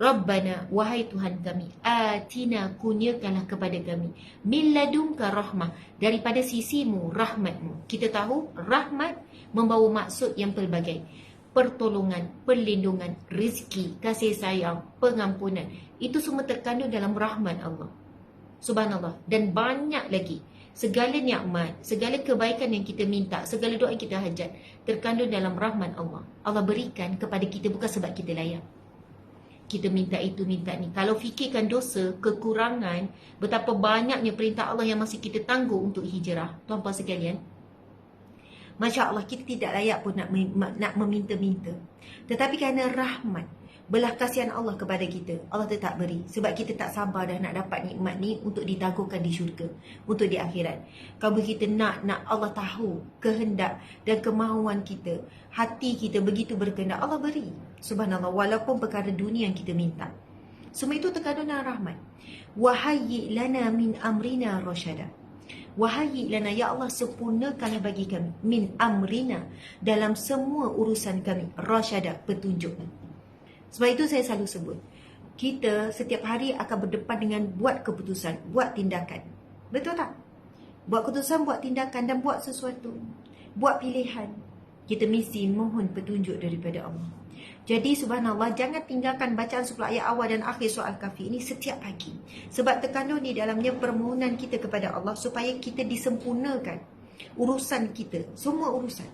Rabbana, wahai Tuhan kami, atina, kurniakanlah kepada kami, min ladunka rahmah, daripada sisimu rahmatmu. Kita tahu rahmat membawa maksud yang pelbagai, pertolongan, perlindungan, rezeki, kasih sayang, pengampunan, itu semua terkandung dalam rahmat Allah. Subhanallah. Dan banyak lagi, segala nikmat, segala kebaikan yang kita minta, segala doa yang kita hajat, terkandung dalam rahmat Allah. Allah berikan kepada kita bukan sebab kita layak. Kita minta itu, minta ni. Kalau fikirkan dosa, kekurangan, betapa banyaknya perintah Allah yang masih kita tangguh untuk hijrah. Tuan-tuan sekalian, Masya Allah, kita tidak layak pun nak meminta-minta. Tetapi kerana rahmat, belah kasihan Allah kepada kita, Allah tetap beri. Sebab kita tak sabar dah nak dapat nikmat ni untuk ditangguhkan di syurga, untuk di akhirat. Kalau kita nak Allah tahu kehendak dan kemahuan kita, hati kita begitu berkehendak, Allah beri. Subhanallah, walaupun perkara dunia yang kita minta. Semua itu terkandung dalam rahmat. Wahayyi lana min amrina rasyada. Wahayyi lana, ya Allah, sempurnakanlah bagi kami, min amrina, dalam semua urusan kami, rasyada, petunjuk. Sebab itu saya selalu sebut, kita setiap hari akan berdepan dengan buat keputusan, buat tindakan. Betul tak? Buat keputusan, buat tindakan dan buat sesuatu, buat pilihan. Kita mesti mohon petunjuk daripada Allah. Jadi subhanallah, jangan tinggalkan bacaan 10 ayat awal dan akhir surah Al-Kahfi ini setiap pagi. Sebab terkandung di dalamnya permohonan kita kepada Allah supaya kita disempurnakan urusan kita, semua urusan.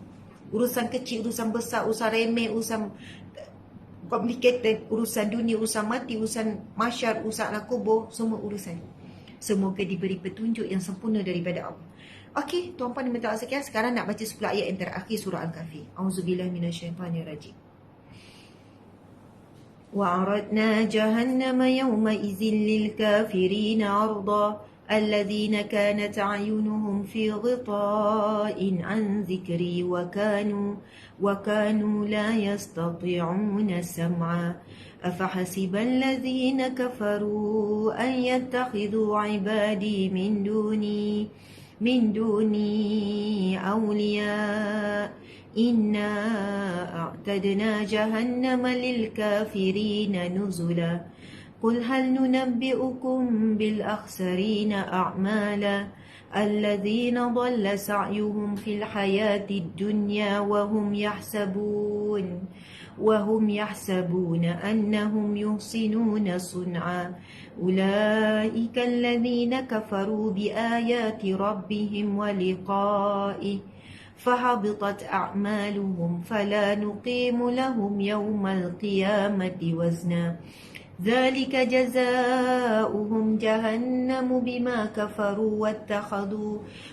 Urusan kecil, urusan besar, urusan remeh, urusan complicated, urusan dunia, urusan mati, urusan mahsyar, urusan alam kubur, semua urusan. Semoga diberi petunjuk yang sempurna daripada Allah. Okey, tuan-puan dan puan-puan sekalian, sekarang nak baca 10 ayat yang terakhir surah Al-Kahfi. Auzubillahi minasyaitanirrajim. وَعَرَضْنَا جَهَنَّمَ يَوْمَئِذٍ لِلْكَافِرِينَ عَرْضًا الَّذِينَ كَانَتْ أَعْيُنُهُمْ فِي غِطَاءٍ عَنْ ذِكْرِي وَكَانُوا لَا يَسْتَطِيعُونَ سَمْعًا أَفَحَسِبَ الَّذِينَ كَفَرُوا أَنْ يَتَّخِذُوا عِبَادِي مِنْ دُونِي من دوني أولياء إنا أعتدنا جهنم للكافرين نزلا قل هل ننبئكم بالأخسرين أعمالا الذين ضل سعيهم في الحياة الدنيا وهم يحسبون أنهم يحسنون صنعا أولئك الذين كفروا بآيات ربهم ولقائه فحبطت أعمالهم فلا نقيم لهم يوم القيامة وزنا ذلك جزاؤهم جهنم بما كفروا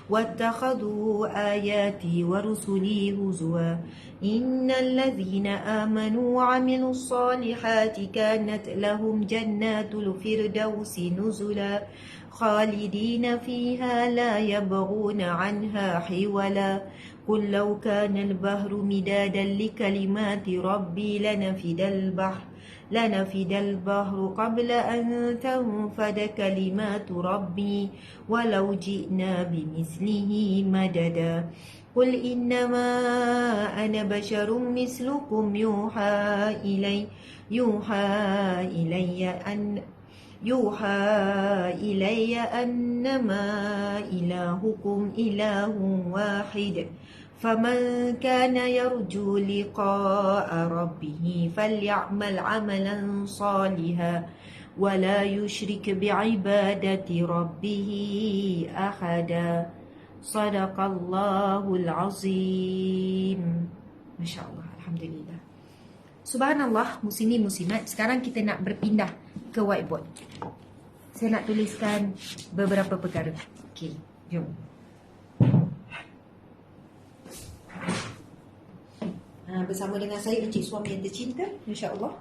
واتخذوا آياتي ورسلي هزوا إن الذين آمنوا وعملوا الصالحات كانت لهم جنات الفردوس نزلا خالدين فيها لا يبغون عنها حولا قل لو كان البحر مدادا لكلمات ربي لنفد البحر قبل أن تنفد كلمات ربي ولو جئنا بمثله مددا قل إنما أنا بشر مثلكم يوحى إلي أنما إلهكم إله واحد فمن كان يرجو لقاء ربه فليعمل عملا صالحا ولا يشرك بعبادة ربه أحدا صدق الله العظيم. Masya Allah, Alhamdulillah. Subhanallah, muslimin muslimat. Sekarang kita nak berpindah ke whiteboard. Saya nak tuliskan beberapa perkara. Okey, jom. Bersama dengan saya Encik Suami yang tercinta, insya-Allah.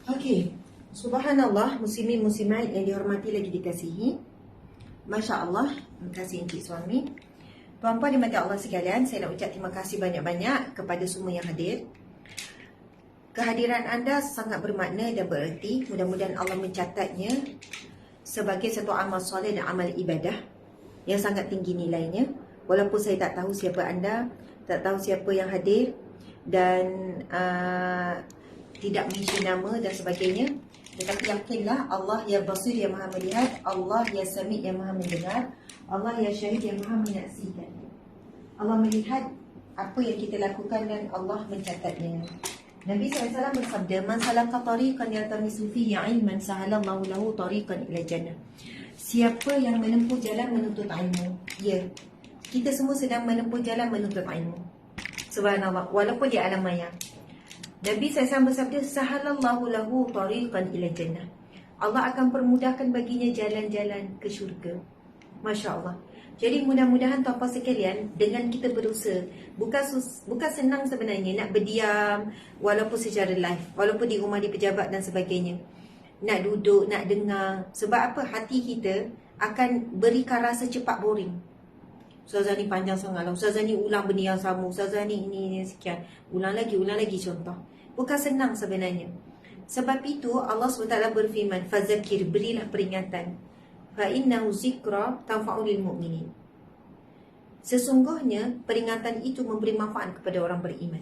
Okey, subhanallah, muslimin muslimat yang dihormati lagi dikasihi. Masya Allah, terima kasih Encik Suami. Tuan-puan dimati Allah sekalian, saya nak ucap terima kasih banyak-banyak kepada semua yang hadir. Kehadiran anda sangat bermakna dan bererti. Mudah-mudahan Allah mencatatnya sebagai satu amal soleh dan amal ibadah yang sangat tinggi nilainya. Walaupun saya tak tahu siapa anda, tak tahu siapa yang hadir dan tidak mention nama dan sebagainya, tetapi yakinlah Allah ya basir yang maha melihat, Allah ya sami yang maha mendengar, Allah ya syahid yang maha menyaksikan. Allah melihat apa yang kita lakukan dan Allah mencatatnya. Nabi SAW bersabda, man salaka tariqan yaltamisu fihi ilman sahalallahu lahu tariqan ila jannah. Siapa yang menempuh jalan menuntut ilmu, ya, kita semua sedang menempuh jalan menuntut ilmu. Subhanallah, walaupun di alam maya. Nabi SAW bersabda, sahalallahu lahu tariqan ila jannah. Allah akan permudahkan baginya jalan-jalan ke syurga. Masya Allah. Jadi mudah-mudahan tuan-puan sekalian, dengan kita berusaha, bukan senang sebenarnya nak berdiam walaupun secara live, walaupun di rumah di pejabat dan sebagainya. Nak duduk, nak dengar. Sebab apa? Hati kita akan berikan rasa cepat boring. Ustazah ni panjang sangat lah. Ustazah ni ulang benda yang sama. Ustazah ni ini sekian. Ulang lagi contoh. Bukan senang sebenarnya. Sebab itu Allah SWT berfirman, fazakir, berilah peringatan, fa innahu zikra tanfa'ul lil mu'minin. Sesungguhnya peringatan itu memberi manfaat kepada orang beriman.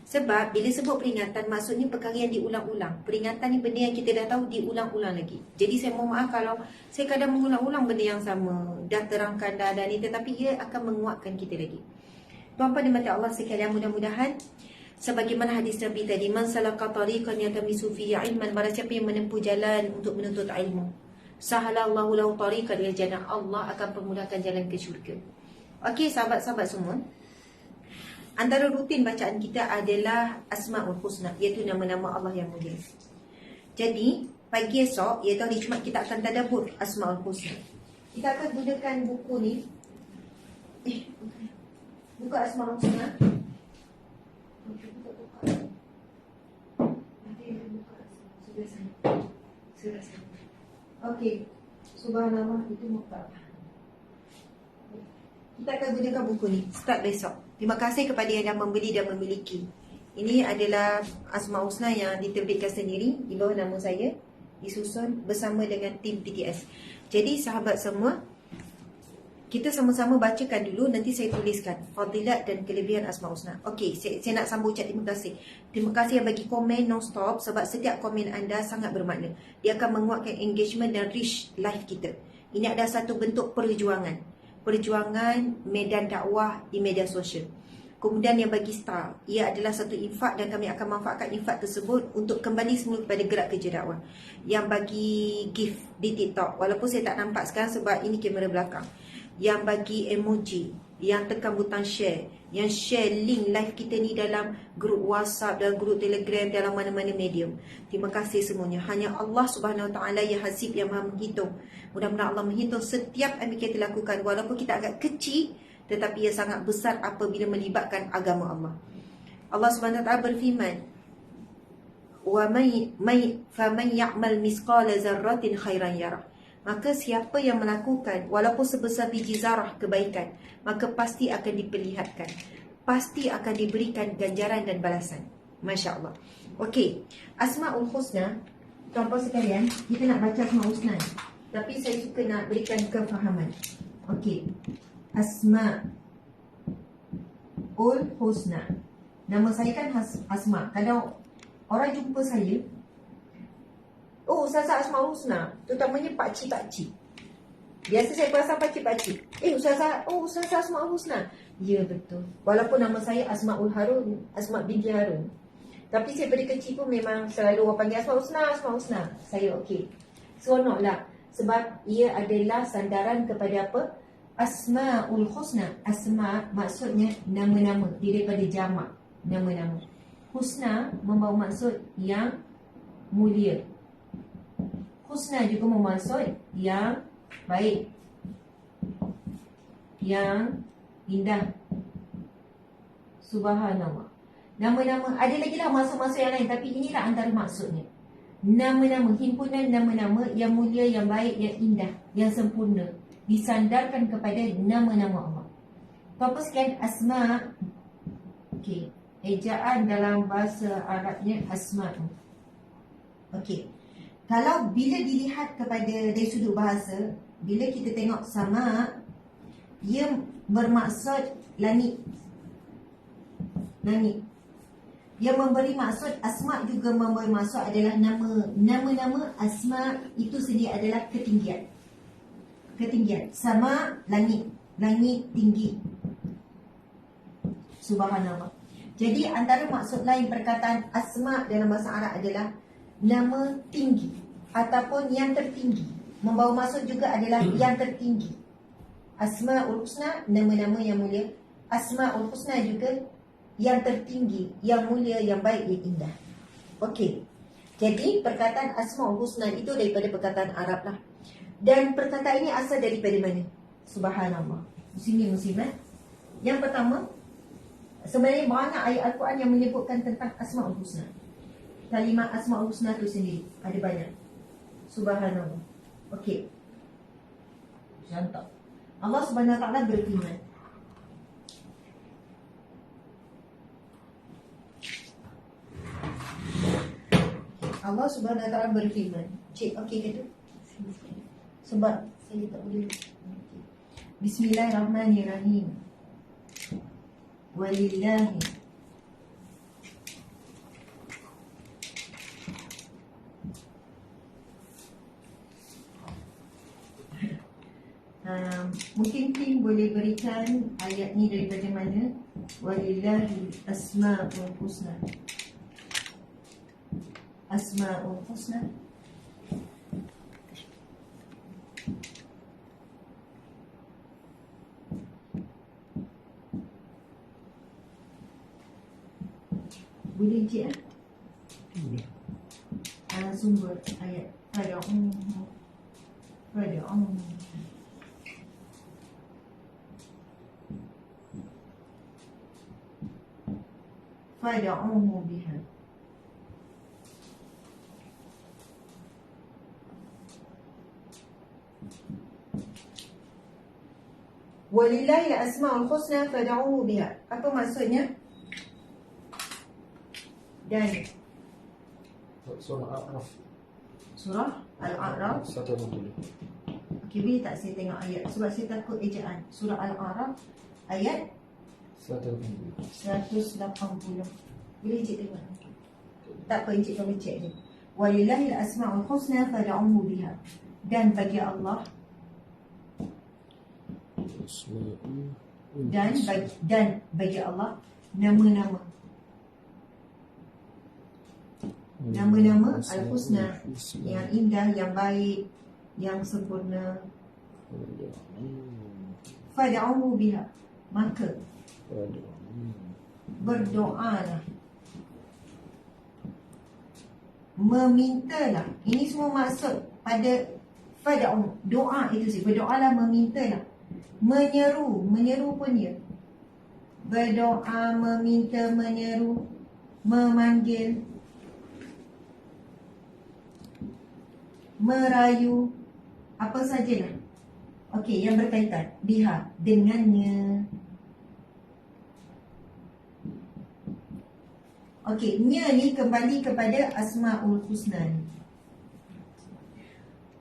Sebab bila sebut peringatan, maksudnya perkara yang diulang-ulang. Peringatan ni benda yang kita dah tahu, diulang-ulang lagi. Jadi saya mohon maaf kalau saya kadang mengulang-ulang benda yang sama, dah terangkan dah ni, tetapi ia akan menguatkan kita lagi. Tuan-tuan dan mati Allah sekalian, mudah-mudahan sebagaimana hadis Nabi tadi, man salaka tariqan yatamisu fihi ilman, barang siapa yang menempuh jalan untuk menuntut ilmu, sahalallahu lahu tariqan ila jannah, Allah akan permudahkan jalan ke syurga. Okey, sahabat-sahabat semua, antara rutin bacaan kita adalah Asmaul Husna, iaitu nama-nama Allah yang mulia. Jadi pagi esok, iaitu hari Jumaat, kita akan tadabbur Asmaul Husna. Kita akan gunakan buku ni, buka Asmaul Husna. Okey, subhanallah, itu muka. Kita akan gunakan buku ni start besok. Terima kasih kepada yang dah membeli dan memiliki. Ini adalah Asmaul Husna yang diterbitkan sendiri di bawah nama saya, disusun bersama dengan tim PTS. Jadi sahabat semua, kita sama-sama bacakan dulu, nanti saya tuliskan fadilat dan kelebihan Asmaul Husna. Okey, saya nak sambung ucap terima kasih. Terima kasih yang bagi komen non-stop, sebab setiap komen anda sangat bermakna. Dia akan menguatkan engagement dan reach live kita. Ini adalah satu bentuk perjuangan medan dakwah di media sosial. Kemudian yang bagi star, ia adalah satu infak dan kami akan manfaatkan infak tersebut untuk kembali semula kepada gerak kerja dakwah. Yang bagi gift di TikTok, walaupun saya tak nampak sekarang sebab ini kamera belakang. Yang bagi emoji, yang tekan butang share, yang share link live kita ni dalam grup WhatsApp, dalam grup Telegram, dalam mana-mana medium. Terima kasih semuanya. Hanya Allah Subhanahu Wa Taala yang hasib, yang maha menghitung. Mudah-mudahan Allah menghitung setiap yang kita lakukan, walaupun kita agak kecil, tetapi ia sangat besar apabila melibatkan agama Allah. Allah Subhanahu Wa Taala berfirman, wa faman ya'mal misqala zarratin khairan yarah. Maka siapa yang melakukan walaupun sebesar biji zarah kebaikan, maka pasti akan diperlihatkan, pasti akan diberikan ganjaran dan balasan. Masya Allah. Okey, Asmaul Husna, tuan-tuan sekalian, kita nak baca Asmaul Husna, tapi saya suka nak berikan kefahaman. Okey, Asmaul Husna, nama saya kan Asma. Kalau orang jumpa saya, oh, Ustazah Asmaul Husna, terutamanya pakcik-pakcik. Biasa saya perasan pakcik-pakcik, Ustazah Asmaul Husna. Ya, betul. Walaupun nama saya Asmaul Harun, Asma binti Harun, tapi saya dari kecil pun memang selalu orang panggil Asmaul Husna. Saya okey, seronoklah. Sebab ia adalah sandaran kepada apa? Asmaul Husna. Asma maksudnya nama-nama, daripada jamak nama-nama. Husna membawa maksud yang mulia. Husna juga bermaksud yang baik, yang indah. Subhanallah. Nama-nama, ada lagi lah maksud-maksud yang lain, tapi inilah antara maksudnya. Nama-nama, himpunan nama-nama yang mulia, yang baik, yang indah, yang sempurna, disandarkan kepada nama-nama Allah. Apa sekian Asma. Okey, ejaan dalam bahasa Arabnya Asma. Okey, kalau bila dilihat kepada dari sudut bahasa, bila kita tengok sama, ia bermaksud langit. Yang memberi maksud asma juga memberi maksud adalah nama. Nama-nama asma itu sendiri adalah ketinggian. Sama langit tinggi. Subhanallah. Jadi antara maksud lain perkataan asma dalam bahasa Arab adalah nama tinggi ataupun yang tertinggi. Membawa maksud juga adalah yang tertinggi. Asmaul Husna, nama-nama yang mulia. Asmaul Husna juga yang tertinggi, yang mulia, yang baik, yang indah. Okey. Jadi perkataan Asmaul Husna itu daripada perkataan Arab lah. Dan perkataan ini asal daripada mana? Subhanallah. Muslimin. Yang pertama, sebenarnya banyak ayat Al-Quran yang menyebutkan tentang Asmaul Husna. Kalimat Asmaul Husna itu sendiri ada banyak. Subhanallah. Okey. Contoh, Allah Subhanahu Wa Taala berfirman, Allah Subhanahu Wa Taala berfirman. Cik, okey ke tu? Sebab saya tak boleh. Bismillahirrahmanirrahim. Walillahi mungkin tim boleh berikan ayat ni daripada mana? Walillahi asma'ul husna. Asma'ul husna. Boleh je sumber ayat Fad'uhu biha. Walillahi asma'ul husna fad'uhu biha. Apa maksudnya? Dan Surah Al-A'raf. Surah Al-A'raf. 160. Okey, boleh tak saya tengok ayat? Sebab saya takut ejaan. Surah Al-A'raf ayat 180. Boleh Encik tengok? Tak apa, Encik kami cek je. Walillahil asma'ul husna fad'uhu biha. Dan bagi Allah dan bagi Allah nama-nama Al-Husna, yang indah, yang baik, yang sempurna. Fad'uhu biha, maka berdoalah, memintalah. Ini semua maksud pada fad'u, doa itu sih. Berdoalah, memintalah. Menyeru pun dia. Berdoa, meminta, menyeru, memanggil, merayu, apa sajalah. Okey, yang berkaitan biha, dengannya. Okey, nya ni kembali kepada Asma'ul Husna.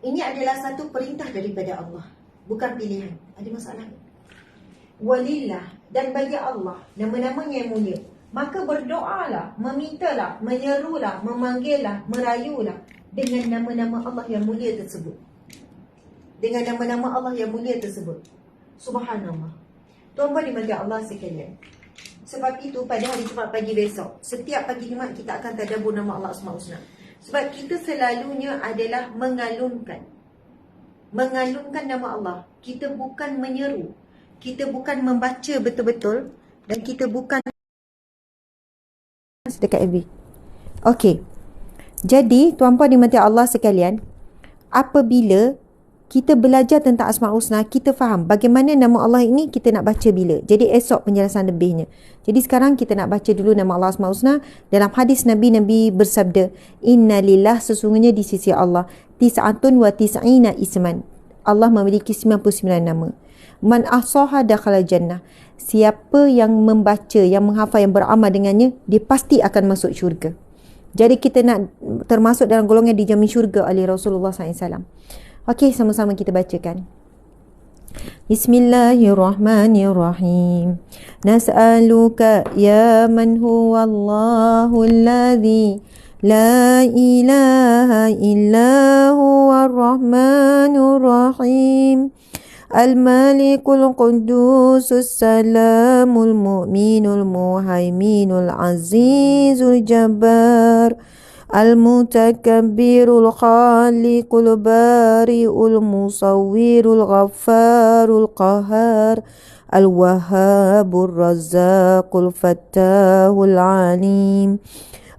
Ini adalah satu perintah daripada Allah, bukan pilihan. Ada masalah? Walillah, dan bagi Allah nama-namanya yang mulia, maka berdoalah, memintalah, menyerulah, memanggillah, merayulah dengan nama-nama Allah yang mulia tersebut. Dengan nama-nama Allah yang mulia tersebut. Subhanallah. Tuan-tuan dimati Allah sekalian. Sebab itu pada hari Jumaat pagi besok, setiap pagi Jumaat kita akan tadabbur nama Allah Asmaul Husna. Sebab kita selalunya adalah mengalunkan nama Allah. Kita bukan menyeru, kita bukan membaca betul-betul, dan kita bukan dekat FB. Okey. Jadi tuan-puan dimati Allah sekalian, apabila kita belajar tentang Asmaul Husna, kita faham bagaimana nama Allah ini kita nak baca bila. Jadi esok penjelasan lebihnya. Jadi sekarang kita nak baca dulu nama Allah Asmaul Husna. Dalam hadis Nabi bersabda, Inna lillah, sesungguhnya di sisi Allah, tis'atun wa tis'ina isman. Allah memiliki 99 nama. Man ahsaha dakhala jannah. Siapa yang membaca, yang menghafal, yang beramal dengannya, dia pasti akan masuk syurga. Jadi kita nak termasuk dalam golongan dijamin syurga oleh Rasulullah SAW. Okey, sama-sama kita bacakan. Bismillahirrahmanirrahim. Nas'aluka ya man huwa Allahul ladzi la ilaha illa huwa ar-rahmanur rahim. Al-Malikul Qudusus Salamul Mu'minul Muhaiminul Azizul Jabbar Al-Mutakabbirul Khaliqul Bari'ul Musawwirul Ghaffarul Qahar Al-Wahhabur Razzaqul Fattahul Alim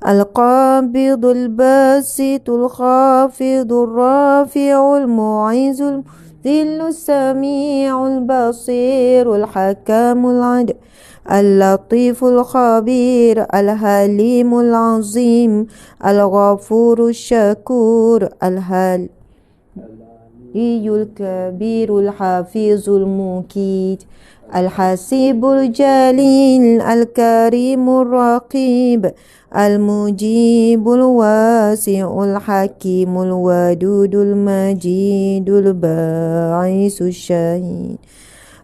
Al-Qabidul Basitul Khafidul Rafi'ul Mu'izul ذل السميع البصير الحكم العدل اللطيف الخبير الحليم العظيم الغفور الشكور الكبير الحفيظ المقيت الحسيب الجليل الكريم الرقيب المجيب الواسع الحكيم الودود المجيد الباعث الشهيد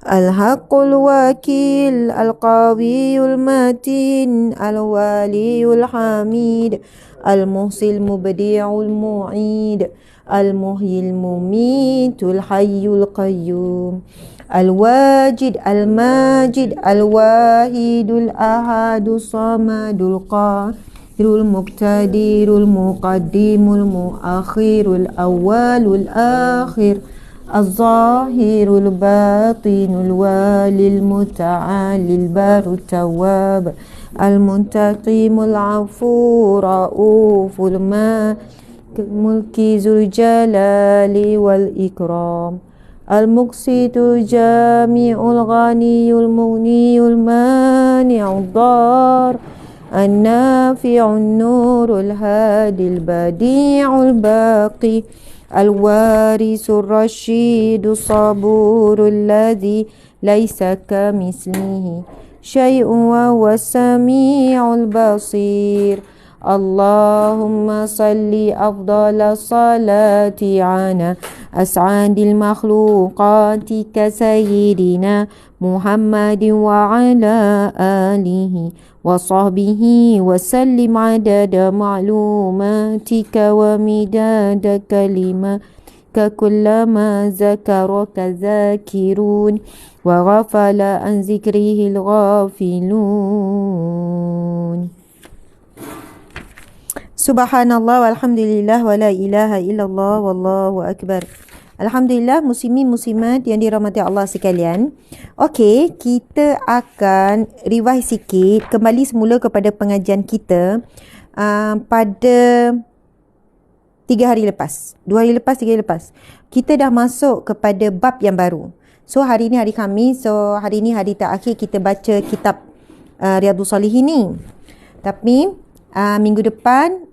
الحق الوكيل القوي المتين الولي الحميد المحصي المبدع المعيد المحيي المميت الحي القيوم الواجد الماجد الواحد الأحد الصمد القاهر المقتدر المقدم المؤخر الأول الآخر الظاهر الباطن الوالي المتعالي البار التواب المنتقم العفو رؤوف الملك ذو الجلال والإكرام المقسط الجامع الغني المغني المانع الضار النافع النور الهادي البديع الباقي الوارث الرشيد الصبور الذي ليس كمثله شيء وهو السميع البصير اللهم صل أفضل الصلاة على أسعد المخلوقات كسيدنا محمد وعلى آله وصحبه وسلم عدد معلوماتك ومداد كلماتك كلما ذكرك ذاكرون وغفل عن ذكره الغافلون. Subhanallah walhamdulillah wa la ilaha illallah wallahu akbar. Alhamdulillah, muslimin muslimat yang dirahmati Allah sekalian. Okey, kita akan revise sikit, kembali semula kepada pengajian kita pada 3 hari lepas. 2 hari lepas, 3 hari lepas. Kita dah masuk kepada bab yang baru. So hari ni hari Khamis, so hari ni hari terakhir kita baca kitab Riyadhus Shalihin ni. Tapi minggu depan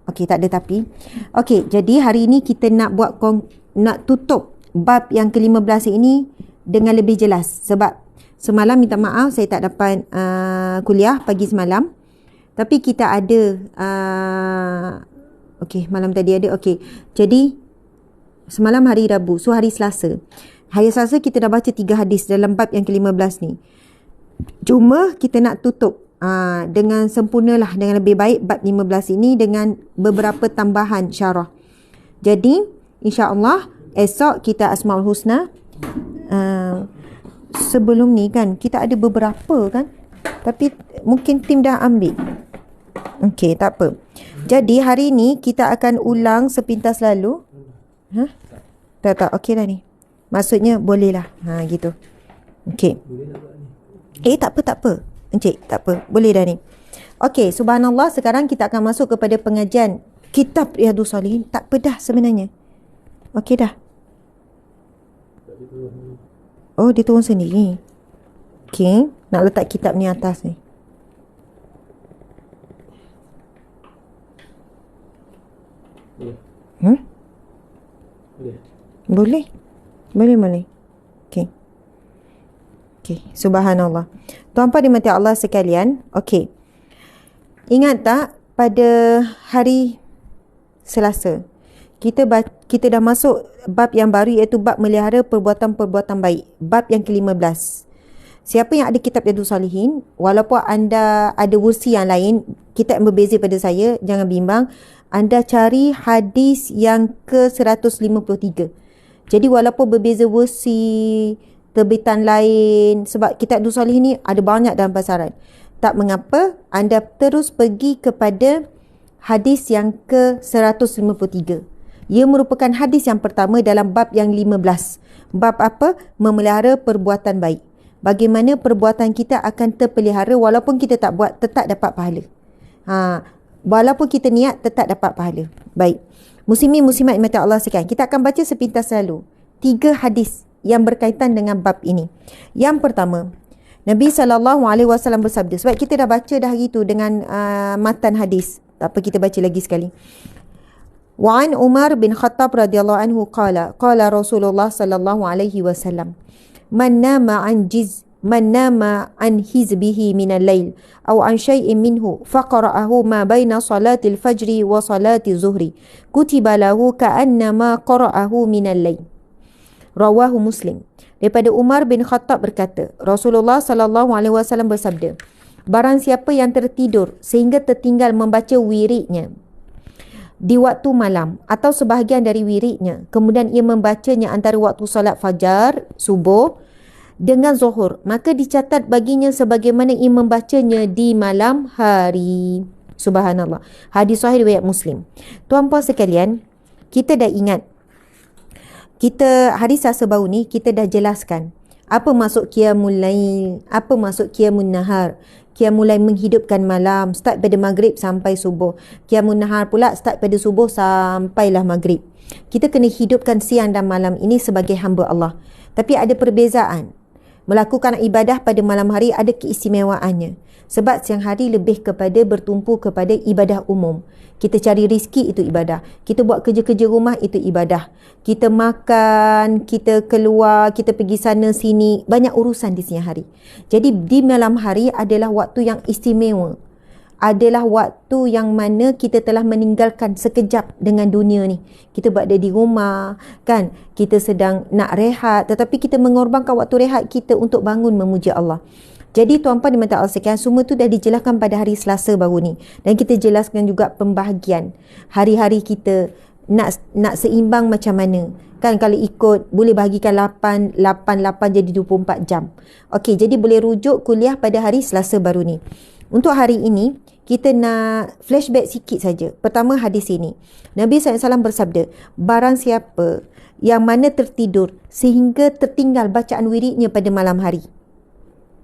okey, tak ada tapi. Okey, jadi hari ini kita nak tutup bab yang ke-15 ini dengan lebih jelas. Sebab semalam minta maaf saya tak dapat kuliah pagi semalam. Tapi kita ada okey, malam tadi ada. Okey. Jadi semalam hari Rabu, so hari Selasa. Hari Selasa kita dah baca 3 hadis dalam bab yang ke-15 ni. Cuma kita nak tutup dengan sempurnalah, dengan lebih baik bab 15 ini dengan beberapa tambahan syarah. Jadi insya-Allah esok kita Asmaul Husna. Sebelum ni kan kita ada beberapa kan, tapi mungkin tim dah ambil. Okey, tak apa. Jadi hari ni kita akan ulang sepintas lalu. Tak okey dah ni. Maksudnya bolehlah. Gitu. Okey. Tak apa. Encik, tak apa. Boleh dah ni. Okey, subhanallah, sekarang kita akan masuk kepada pengajian kitab Riyadhus Shalihin. Tak apa dah sebenarnya. Okey dah. Oh, dia turun sendiri. Okey, nak letak kitab ni atas ni. Boleh. Boleh. Okey. Subhanallah. Tuan-puan dimati Allah sekalian. Okey. Ingat tak pada hari Selasa kita dah masuk bab yang baru, iaitu bab melihara perbuatan-perbuatan baik. Bab yang ke-15. Siapa yang ada kitab Riyadhus Shalihin, walaupun anda ada versi yang lain, kitab yang berbeza pada saya, jangan bimbang. Anda cari hadis yang ke-153. Jadi walaupun berbeza versi, terbitan lain, sebab kitab Riyadhus Shalihin ni ada banyak dalam pasaran, tak mengapa, anda terus pergi kepada hadis yang ke-153. Ia merupakan hadis yang pertama dalam bab yang 15. Bab apa? Memelihara perbuatan baik. Bagaimana perbuatan kita akan terpelihara walaupun kita tak buat, tetap dapat pahala. Walaupun kita niat, tetap dapat pahala. Baik. Muslimin muslimat mata Allah sekalian, kita akan baca sepintas lalu 3 hadis yang berkaitan dengan bab ini. Yang pertama, Nabi SAW bersabda, sebab kita dah baca dah hari tu dengan matan hadis. Tak apa, kita baca lagi sekali. Wa an Umar bin Khattab radhiyallahu anhu qala Rasulullah sallallahu alaihi wasallam man nama an hizbihi min al-lail aw an shay'in minhu faqara'ahu ma baina salati al-fajr wa salati zuhri kutiba lahu ka'annama qara'ahu min al-lail. Rawahu Muslim. Daripada Umar bin Khattab berkata, Rasulullah sallallahu alaihi wasallam bersabda, barang siapa yang tertidur sehingga tertinggal membaca wiridnya di waktu malam atau sebahagian dari wiridnya, kemudian ia membacanya antara waktu solat fajar, subuh dengan zuhur, maka dicatat baginya sebagaimana ia membacanya di malam hari. Subhanallah. Hadis sahih riwayat Muslim. Tuan-puan sekalian, kita dah ingat, kita hari Selasa baru ni kita dah jelaskan apa maksud qiyamul lail, apa maksud qiyamun nahar. Qiyamul lail menghidupkan malam, start pada maghrib sampai subuh. Qiyamun nahar pula start pada subuh sampailah maghrib. Kita kena hidupkan siang dan malam ini sebagai hamba Allah. Tapi ada perbezaan. Melakukan ibadah pada malam hari ada keistimewaannya. Sebab siang hari lebih kepada bertumpu kepada ibadah umum. Kita cari rezeki, itu ibadah. Kita buat kerja-kerja rumah, itu ibadah. Kita makan, kita keluar, kita pergi sana sini. Banyak urusan di siang hari. Jadi di malam hari adalah waktu yang istimewa. Adalah waktu yang mana kita telah meninggalkan sekejap dengan dunia ni. Kita berada di rumah, kan? Kita sedang nak rehat, tetapi kita mengorbankan waktu rehat kita untuk bangun memuji Allah. Jadi tuan-puan dimata Allah sekalian, semua tu dah dijelaskan pada hari Selasa baru ni. Dan kita jelaskan juga pembahagian hari-hari kita nak seimbang macam mana. Kan kalau ikut boleh bahagikan 8 jadi 24 jam. Okey, jadi boleh rujuk kuliah pada hari Selasa baru ni. Untuk hari ini, kita nak flashback sikit saja. Pertama hadis ini. Nabi SAW bersabda, barang siapa yang mana tertidur sehingga tertinggal bacaan wiridnya pada malam hari.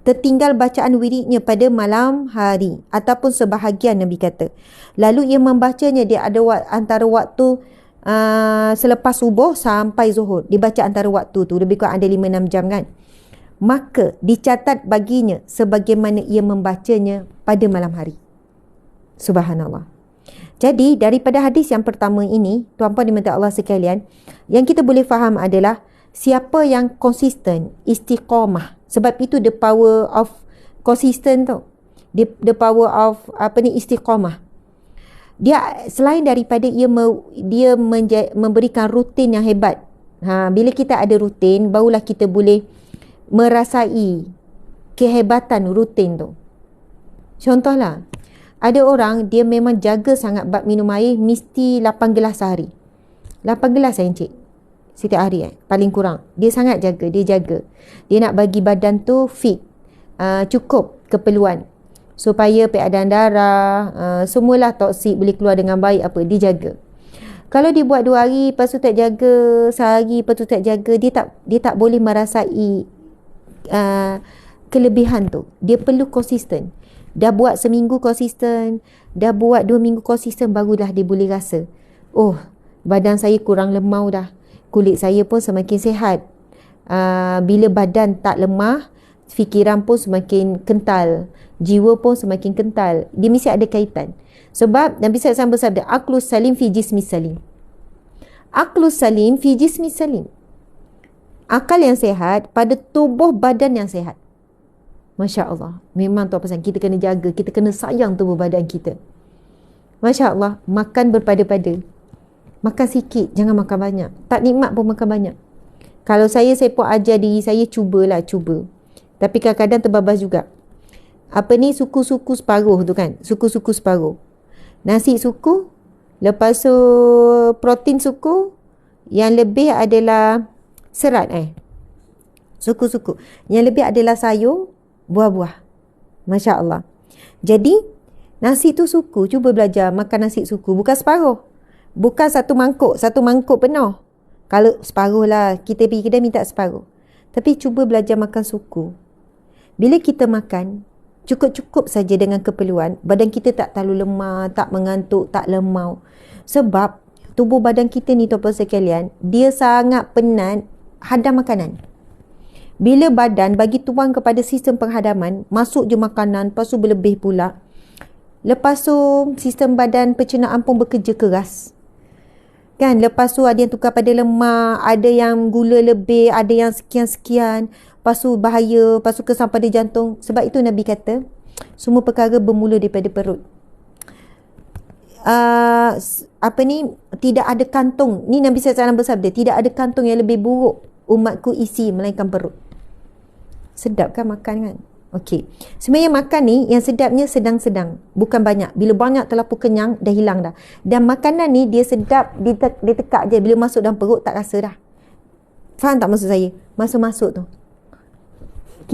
Tertinggal bacaan wiridnya pada malam hari ataupun sebahagian, Nabi kata. Lalu ia membacanya dia ada antara waktu selepas subuh sampai zuhur. Dibaca antara waktu tu, lebih kurang ada 5-6 jam kan. Maka dicatat baginya sebagaimana ia membacanya pada malam hari. Subhanallah. Jadi daripada hadis yang pertama ini, tuan-puan dimata Allah sekalian, yang kita boleh faham adalah siapa yang konsisten, istiqamah. Sebab itu the power of consistent tu. The power of istiqamah. Dia selain daripada dia memberikan rutin yang hebat. Bila kita ada rutin, barulah kita boleh merasai kehebatan rutin tu. Contohlah, ada orang dia memang jaga sangat bab minum air, mesti 8 gelas sehari. 8 gelas encik. Setiap hari paling kurang. Dia sangat jaga, dia jaga. Dia nak bagi badan tu fit. Cukup keperluan. Supaya peredaran darah, semualah toksik boleh keluar dengan baik apa, dia jaga. Kalau dia buat 2 hari, lepas tu tak jaga, sehari, lepas tu tak jaga, dia tak boleh merasai kelebihan tu. Dia perlu konsisten. Dah buat seminggu konsisten, dah buat 2 minggu konsisten, barulah dia boleh rasa, oh, badan saya kurang lemau dah. Kulit saya pun semakin sihat. Bila badan tak lemah, fikiran pun semakin kental. Jiwa pun semakin kental. Dia mesti ada kaitan. Sebab Nabi SAW bersabda, Aqlus salim fi jismi salim. Aqlus salim fi jismi salim. Akal yang sihat pada tubuh badan yang sihat. Masya Allah. Memang tu pesan. Kita kena jaga. Kita kena sayang tubuh badan kita. Masya Allah. Makan berpada-pada. Makan sikit, jangan makan banyak. Tak nikmat pun makan banyak. Kalau saya pun ajar diri saya, cuba. Tapi kadang-kadang terbabas juga. Suku-suku separuh tu kan. Suku-suku separuh. Nasi suku, lepas tu protein suku, yang lebih adalah serat suku-suku. Yang lebih adalah sayur, buah-buah. Masya Allah. Jadi, nasi tu suku. Cuba belajar makan nasi suku. Bukan separuh. Bukan satu mangkuk penuh. Kalau separuh lah, kita pergi kedai minta separuh. Tapi cuba belajar makan suku. Bila kita makan, cukup-cukup saja dengan keperluan, badan kita tak terlalu lemah, tak mengantuk, tak lemau. Sebab tubuh badan kita ni tuan-puan sekalian, dia sangat penat hadam makanan. Bila badan bagi tuang kepada sistem penghadaman, masuk je makanan, lepas tu berlebih pula. Lepas tu sistem badan pencernaan pun bekerja keras. Kan, lepas tu ada yang tukar pada lemak, ada yang gula lebih, ada yang sekian-sekian. Lepas tu bahaya, lepas tu kesan pada jantung. Sebab itu Nabi kata, semua perkara bermula daripada perut. Tidak ada kantung. Ni Nabi SAW bersabda, tidak ada kantung yang lebih buruk umatku isi melainkan perut. Sedap kan makan kan? Okey. Sebenarnya makan ni yang sedapnya sedang-sedang, bukan banyak. Bila banyak terlalu kenyang, dah hilang dah. Dan makanan ni dia sedap, dia tekak je. Bila masuk dalam perut tak rasa dah. Faham tak maksud saya? Masuk-masuk tu,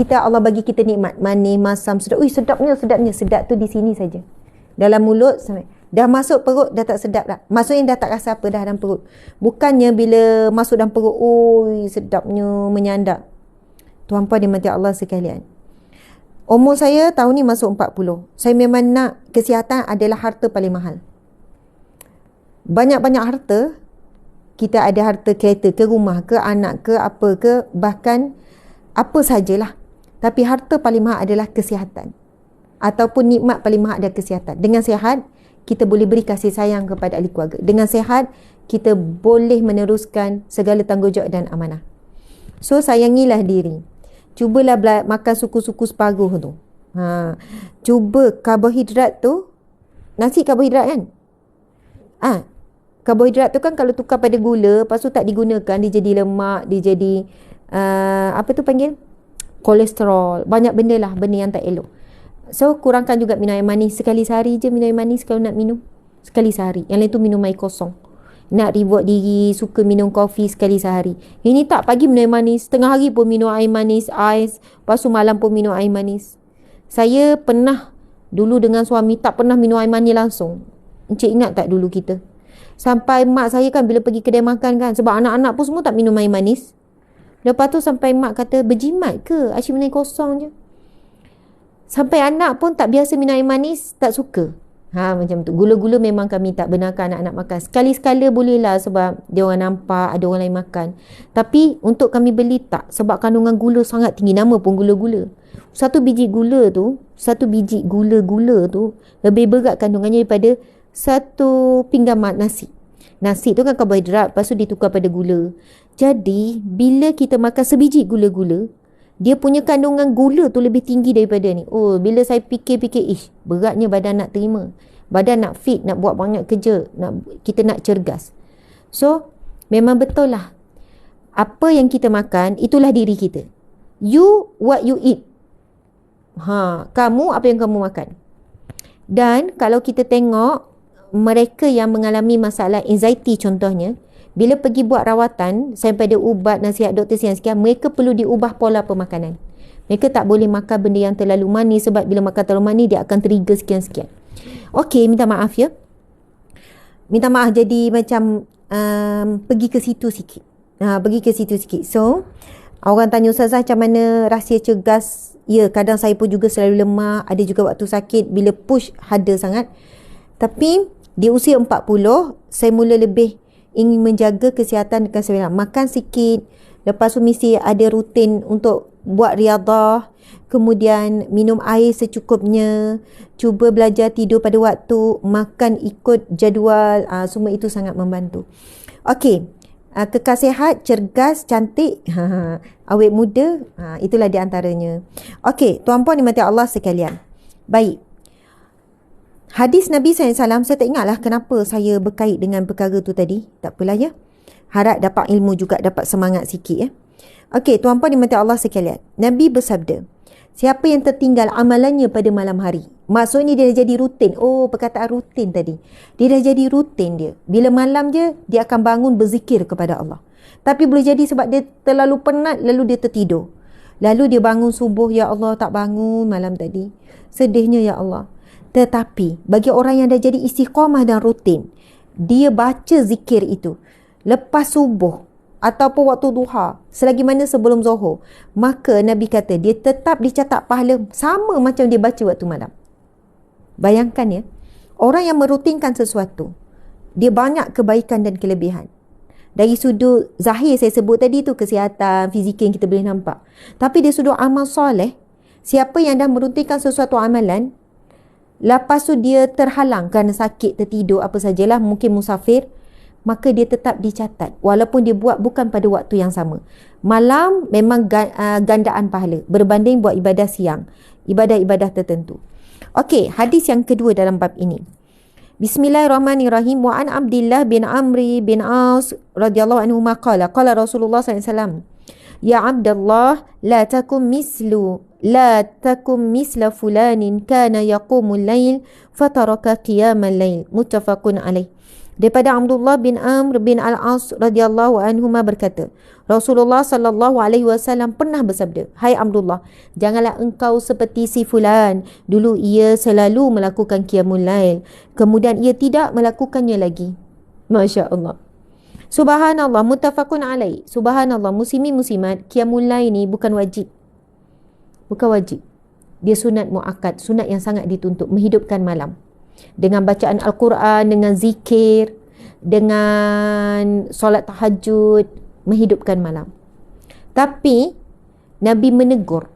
Allah bagi kita nikmat, manis, masam, sedap. Ui, sedapnya. Sedap tu di sini saja. Dalam mulut sampai dah masuk perut dah tak sedap dah. Maksudnya dah tak rasa apa dah dalam perut. Bukannya bila masuk dalam perut, ui, sedapnya menyandap. Tuan-puan dimati Allah sekalian. Umur saya tahun ni masuk 40. Saya memang nak kesihatan adalah harta paling mahal. Banyak-banyak harta. Kita ada harta kereta ke, rumah ke, anak ke, apa ke, bahkan apa sajalah. Tapi harta paling mahal adalah kesihatan. Ataupun nikmat paling mahal adalah kesihatan. Dengan sihat, kita boleh beri kasih sayang kepada ahli keluarga. Dengan sihat, kita boleh meneruskan segala tanggungjawab dan amanah. So, sayangilah diri. Cubalah makan suku-suku separuh tu. Cuba karbohidrat tu, nasi karbohidrat kan? Karbohidrat tu kan kalau tukar pada gula, lepas tu tak digunakan, dia jadi lemak, dia jadi apa tu panggil? Kolesterol. Banyak benda lah, benda yang tak elok. So, kurangkan juga minum air manis. Sekali sehari je minum air manis kalau nak minum. Sekali sehari. Yang lain tu minum air kosong. Nak reward diri, suka minum kopi sekali sehari. Ini tak, pagi minum air manis, tengah hari pun minum air manis, ais, lepas tu malam pun minum air manis. Saya pernah, dulu dengan suami tak pernah minum air manis langsung. Encik ingat tak dulu kita? Sampai mak saya kan bila pergi kedai makan kan, sebab anak-anak pun semua tak minum air manis. Lepas tu sampai mak kata, berjimat ke? Asyik minum air kosong je. Sampai anak pun tak biasa minum air manis, tak suka. Macam tu. Gula-gula memang kami tak benarkan anak-anak makan. Sekali-sekala bolehlah sebab dia orang nampak ada orang lain makan. Tapi untuk kami beli tak. Sebab kandungan gula sangat tinggi. Nama pun gula-gula. Satu biji gula tu lebih berat kandungannya daripada satu pinggan nasi. Nasi tu kan karbohidrat, lepas tu ditukar pada gula. Jadi, bila kita makan sebiji gula-gula, dia punya kandungan gula tu lebih tinggi daripada ni. Oh, bila saya fikir-fikir, beratnya badan nak terima. Badan nak fit, nak buat banyak kerja. Kita nak cergas. So, memang betul lah. Apa yang kita makan, itulah diri kita. You, what you eat. Kamu, apa yang kamu makan. Dan, kalau kita tengok, mereka yang mengalami masalah anxiety contohnya, bila pergi buat rawatan, sampai ada ubat, nasihat doktor sekian-sekian, mereka perlu diubah pola pemakanan. Mereka tak boleh makan benda yang terlalu manis, sebab bila makan terlalu manis, dia akan trigger sekian-sekian. Okey, minta maaf ya. Minta maaf jadi macam pergi ke situ sikit. So, orang tanya Ustazah macam mana rahsia cergas. Ya, kadang saya pun juga selalu lemah. Ada juga waktu sakit, bila push ada sangat. Tapi, di usia 40, saya mula lebih ingin menjaga kesihatan dengan sebenarnya. Makan sikit, lepas tu mesti ada rutin untuk buat riadah, kemudian minum air secukupnya, cuba belajar tidur pada waktu, makan ikut jadual, semua itu sangat membantu. Okey, kekal sihat, cergas, cantik, awet muda, itulah di antaranya. Okey, tuan-puan dimati Allah sekalian. Baik. Hadis Nabi SAW, saya tak ingatlah kenapa saya berkait dengan perkara tu tadi. Tak apalah ya. Harap dapat ilmu juga, dapat semangat sikit ya. Okey, tuan-puan dimati Allah sekalian. Nabi bersabda, siapa yang tertinggal amalannya pada malam hari. Maksudnya dia dah jadi rutin. Oh, perkataan rutin tadi. Dia dah jadi rutin dia. Bila malam je, dia akan bangun berzikir kepada Allah. Tapi boleh jadi sebab dia terlalu penat, lalu dia tertidur. Lalu dia bangun subuh, ya Allah tak bangun malam tadi. Sedihnya ya Allah. Tetapi bagi orang yang dah jadi istiqamah dan rutin, dia baca zikir itu lepas subuh ataupun waktu duha, selagi mana sebelum zuhur, maka Nabi kata dia tetap dicatat pahala sama macam dia baca waktu malam. Bayangkan ya, orang yang merutinkan sesuatu, dia banyak kebaikan dan kelebihan. Dari sudut zahir saya sebut tadi tu, kesihatan, fizikal yang kita boleh nampak. Tapi dari sudut amal soleh, siapa yang dah merutinkan sesuatu amalan, lepas tu dia terhalang kerana sakit, tertidur, apa sajalah, mungkin musafir, maka dia tetap dicatat walaupun dia buat bukan pada waktu yang sama. Malam memang gandaan pahala berbanding buat ibadah siang, ibadah-ibadah tertentu. Okey, hadis yang kedua dalam bab ini. Bismillahirrahmanirrahim. Wa an Abdullah bin Amri bin As radhiyallahu anhu qala qala Rasulullah sallallahu alaihi wasallam, ya Abdullah la takum misla fulanin kana yaqumul lail fataraka qiyamal lail. Muttafaqun alaih. Daripada Abdullah bin Amr bin Al-As radhiyallahu anhuma berkata, Rasulullah sallallahu alaihi wasallam pernah bersabda, hai Abdullah, janganlah engkau seperti si fulan. Dulu ia selalu melakukan qiyamul lail, kemudian ia tidak melakukannya lagi. Masya-Allah. Subhanallah, muttafaqun alaih. Subhanallah, muslimin muslimat, qiyamul lail ni bukan wajib. Bukan wajib. Dia sunat muakkad, sunat yang sangat dituntut, menghidupkan malam. Dengan bacaan Al-Quran, dengan zikir, dengan solat tahajud, menghidupkan malam. Tapi Nabi menegur.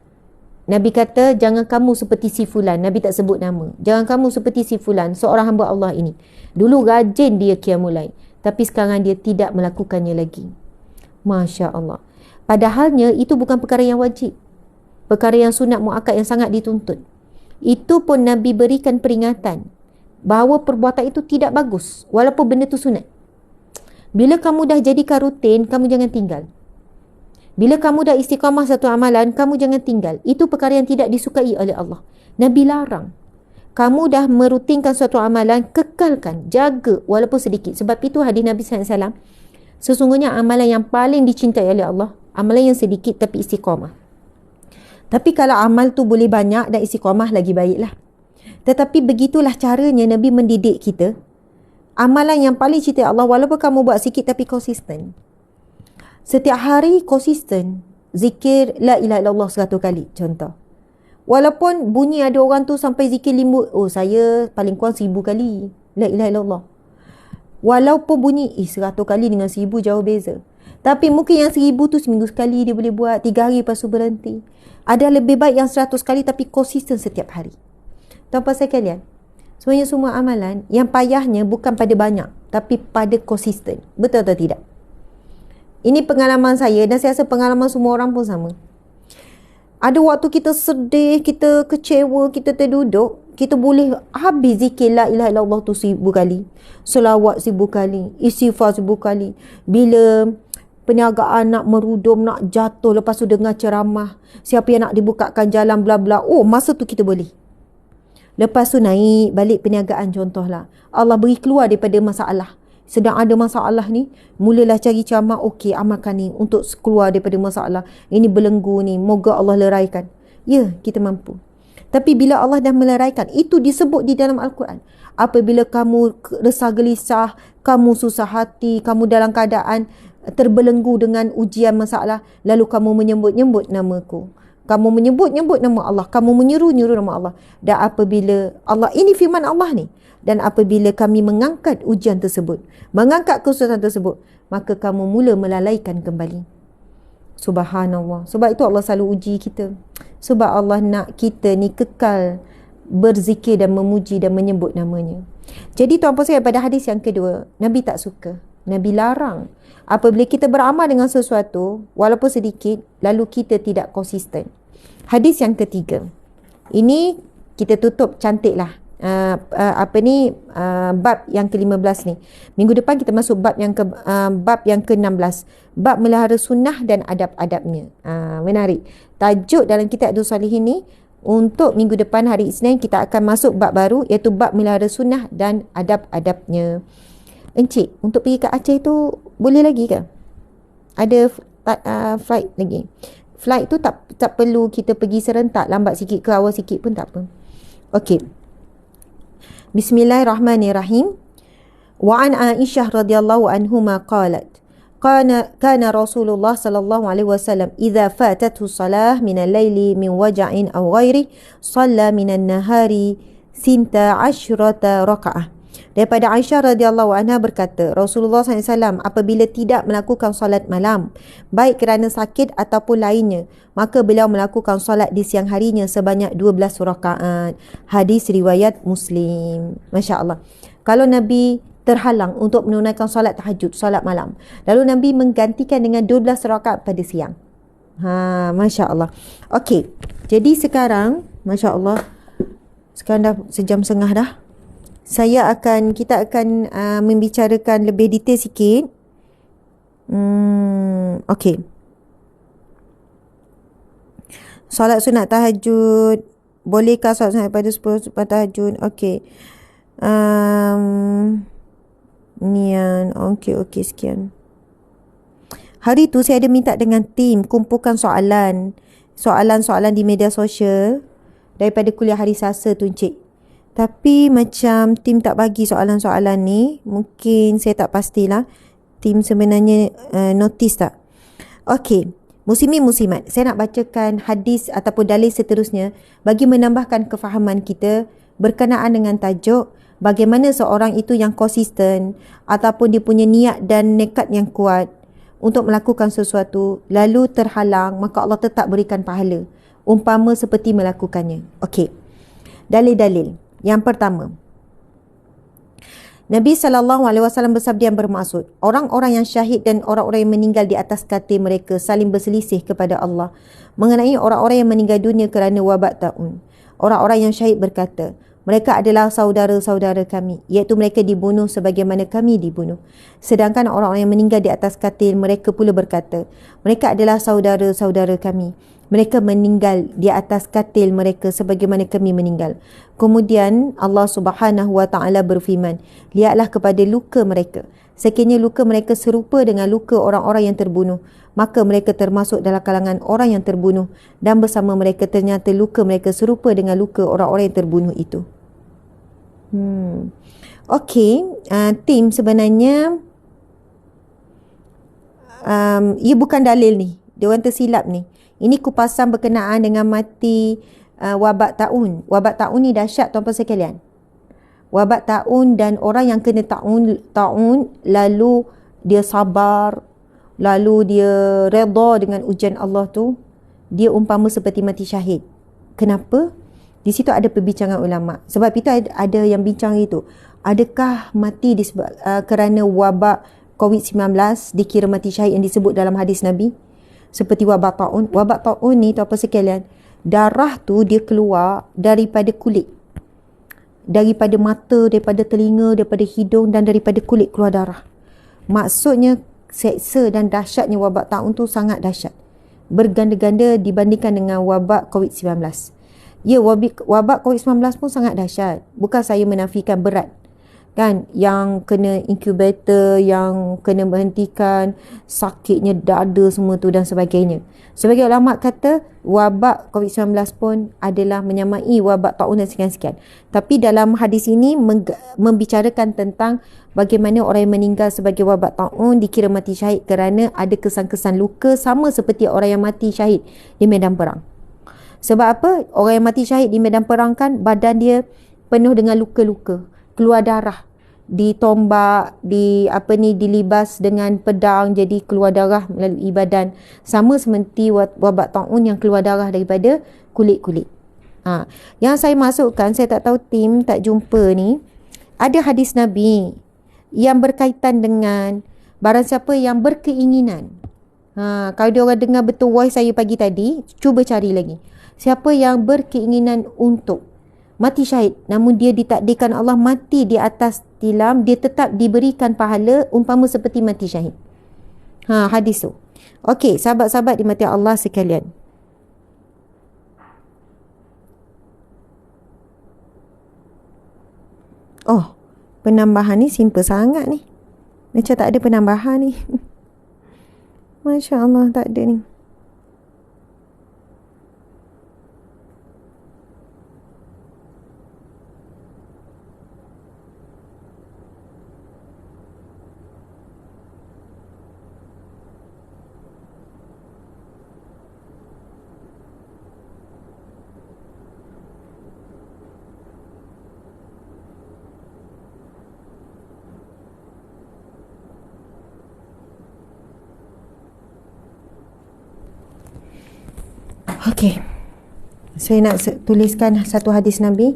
Nabi kata, jangan kamu seperti si fulan. Nabi tak sebut nama. Jangan kamu seperti si fulan, seorang hamba Allah ini. Dulu rajin dia qiyamul lail, tapi sekarang dia tidak melakukannya lagi. Masya Allah. Padahalnya itu bukan perkara yang wajib, perkara yang sunat muakkad yang sangat dituntut. Itu pun Nabi berikan peringatan bahawa perbuatan itu tidak bagus walaupun benda tu sunat. Bila kamu dah jadikan rutin, kamu jangan tinggal. Bila kamu dah istiqamah satu amalan, kamu jangan tinggal. Itu perkara yang tidak disukai oleh Allah. Nabi larang. Kamu dah merutinkan suatu amalan, kekalkan, jaga walaupun sedikit. Sebab itu hadis Nabi SAW, sesungguhnya amalan yang paling dicintai oleh Allah, amalan yang sedikit tapi istiqamah. Tapi kalau amal tu boleh banyak dan istiqamah, lagi baiklah. Tetapi begitulah caranya Nabi mendidik kita. Amalan yang paling cintai Allah, walaupun kamu buat sikit tapi konsisten. Setiap hari konsisten zikir la ilaha illallah 100 kali contoh. Walaupun bunyi ada orang tu sampai zikir 5, saya paling kurang 1000 kali la ilaha illallah. Walaupun bunyi 100 kali dengan 1000 jauh beza. Tapi mungkin yang 1000 tu seminggu sekali dia boleh buat, 3 hari lepas tu berhenti. Ada lebih baik yang 100 kali tapi konsisten setiap hari. Tuan-tuan sekalian, sebenarnya semua amalan yang payahnya bukan pada banyak, tapi pada konsisten. Betul atau tidak? Ini pengalaman saya dan saya rasa pengalaman semua orang pun sama. Ada waktu kita sedih, kita kecewa, kita terduduk, kita boleh habis zikir la ilaha illallah tu 1000 kali. Selawat 1000 kali, istighfar 1000 kali. Bila perniagaan nak merudum, nak jatuh, lepas tu dengar ceramah, siapa yang nak dibukakan jalan bla bla, masa tu kita boleh. Lepas tu naik balik perniagaan contohlah. Allah beri keluar daripada masalah. Sedang ada masalah ni, mulalah cari ceramah, okey, amalkan ni untuk keluar daripada masalah. Ini belenggu ni, moga Allah leraikan. Ya, kita mampu. Tapi bila Allah dah meleraikan, itu disebut di dalam Al-Quran. Apabila kamu resah gelisah, kamu susah hati, kamu dalam keadaan terbelenggu dengan ujian masalah, lalu kamu menyebut-nyebut namaku. Kamu menyebut-nyebut nama Allah. Kamu menyeru-nyeru nama Allah. Dan apabila Allah, ini firman Allah ni. Dan apabila kami mengangkat ujian tersebut, mengangkat kesusahan tersebut, maka kamu mula melalaikan kembali. Subhanallah. Sebab itu Allah selalu uji kita. Sebab Allah nak kita ni kekal berzikir dan memuji dan menyebut namanya. Jadi tuan-tuan sekalian, pada hadis yang kedua, Nabi tak suka. Nabi larang. Apabila kita beramal dengan sesuatu, walaupun sedikit, lalu kita tidak konsisten. Hadis yang ketiga. Ini kita tutup cantiklah. Bab yang ke-15 ni. Minggu depan kita masuk bab yang ke-16. Bab melihara sunnah dan adab-adabnya. Menarik. Tajuk dalam kitab Riyadhus Shalihin ni, untuk minggu depan hari Isnin kita akan masuk bab baru, iaitu bab melihara sunnah dan adab-adabnya. Encik, untuk pergi ke Aceh tu boleh lagi ke? Ada flight lagi. Flight tu tak perlu kita pergi serentak, lambat sikit ke awal sikit pun tak apa. Okey. Bismillahirrahmanirrahim. Wa an Aisyah radhiyallahu anhuma qalat, kana Rasulullah sallallahu alaihi wasallam idza fatathu salah min al-laili min waja'in aw ghairi shalla min an-nahari 12 raka'ah. Daripada Aisyah radhiyallahu anha berkata, Rasulullah SAW apabila tidak melakukan solat malam, baik kerana sakit ataupun lainnya, maka beliau melakukan solat di siang harinya sebanyak 12 rakaat. Hadis riwayat Muslim. Masya Allah. Kalau Nabi terhalang untuk menunaikan solat tahajud, solat malam. Lalu Nabi menggantikan dengan 12 rakaat pada siang. Masya Allah. Okey, jadi sekarang Masya Allah, sekarang dah sejam setengah dah. Kita akan membicarakan lebih detail sikit. Okey, solat sunat tahajud, bolehkah solat sunat pada 10 tahajud? Okey. Nian. Okey, sekian. Hari tu saya ada minta dengan tim kumpulkan soalan-soalan di media sosial daripada kuliah hari Selasa tu, Encik. Tapi macam tim tak bagi soalan-soalan ni. Mungkin saya tak pastilah tim sebenarnya notice tak. Okey, muslimin muslimat, saya nak bacakan hadis ataupun dalil seterusnya bagi menambahkan kefahaman kita berkenaan dengan tajuk bagaimana seorang itu yang konsisten ataupun dia punya niat dan nekat yang kuat untuk melakukan sesuatu lalu terhalang, maka Allah tetap berikan pahala umpama seperti melakukannya. Okey, dalil-dalil. Yang pertama, Nabi SAW bersabda yang bermaksud, orang-orang yang syahid dan orang-orang yang meninggal di atas katil mereka saling berselisih kepada Allah mengenai orang-orang yang meninggal dunia kerana wabak taun. Orang-orang yang syahid berkata, mereka adalah saudara-saudara kami, iaitu mereka dibunuh sebagaimana kami dibunuh. Sedangkan orang-orang yang meninggal di atas katil mereka pula berkata, mereka adalah saudara-saudara kami, mereka meninggal di atas katil mereka sebagaimana kami meninggal. Kemudian Allah Subhanahu wa taala berfirman, lihatlah kepada luka mereka, sekiranya luka mereka serupa dengan luka orang-orang yang terbunuh, maka mereka termasuk dalam kalangan orang yang terbunuh, dan bersama mereka ternyata luka mereka serupa dengan luka orang-orang yang terbunuh itu. Okey, tim sebenarnya ia bukan dalil ni, dia orang tersilap ni. Ini kupasan berkenaan dengan mati wabak taun. Wabak taun ni dahsyat tuan-tuan sekalian. Wabak taun dan orang yang kena taun lalu dia sabar, lalu dia redha dengan ujian Allah tu, dia umpama seperti mati syahid. Kenapa? Di situ ada perbincangan ulama. Sebab itu ada yang bincang itu. Adakah mati kerana wabak COVID-19 dikira mati syahid yang disebut dalam hadis Nabi? Seperti wabak taun. Wabak taun ni tuan-tuan sekalian, darah tu dia keluar daripada kulit. Daripada mata, daripada telinga, daripada hidung dan daripada kulit keluar darah. Maksudnya seksa dan dahsyatnya wabak taun tu sangat dahsyat. Berganda-ganda dibandingkan dengan wabak COVID-19. Ya, wabak COVID-19 pun sangat dahsyat. Bukan saya menafikan berat. Kan, yang kena incubator, yang kena berhentikan, sakitnya dada semua tu dan sebagainya. Sebagai ulama kata, wabak COVID-19 pun adalah menyamai wabak taun dan sekian-sekian. Tapi dalam hadis ini membicarakan tentang bagaimana orang yang meninggal sebagai wabak taun dikira mati syahid kerana ada kesan-kesan luka sama seperti orang yang mati syahid di medan perang. Sebab apa? Orang yang mati syahid di medan perang kan badan dia penuh dengan luka-luka, keluar darah, ditombak, dilibas dengan pedang, jadi keluar darah melalui badan, sama seperti wabak taun yang keluar darah daripada kulit-kulit. Yang saya masukkan, saya tak tahu tim tak jumpa ni, ada hadis Nabi yang berkaitan dengan barang siapa yang berkeinginan. Kalau dia orang dengar betul voice saya pagi tadi, cuba cari lagi. Siapa yang berkeinginan untuk mati syahid, namun dia ditakdirkan Allah mati di atas tilam, dia tetap diberikan pahala umpama seperti mati syahid. Hadis tu. Okey, sahabat-sahabat dimati Allah sekalian. Oh, penambahan ni simple sangat ni. Macam tak ada penambahan ni. Masya Allah, tak ada ni. Okey, saya nak tuliskan satu hadis Nabi.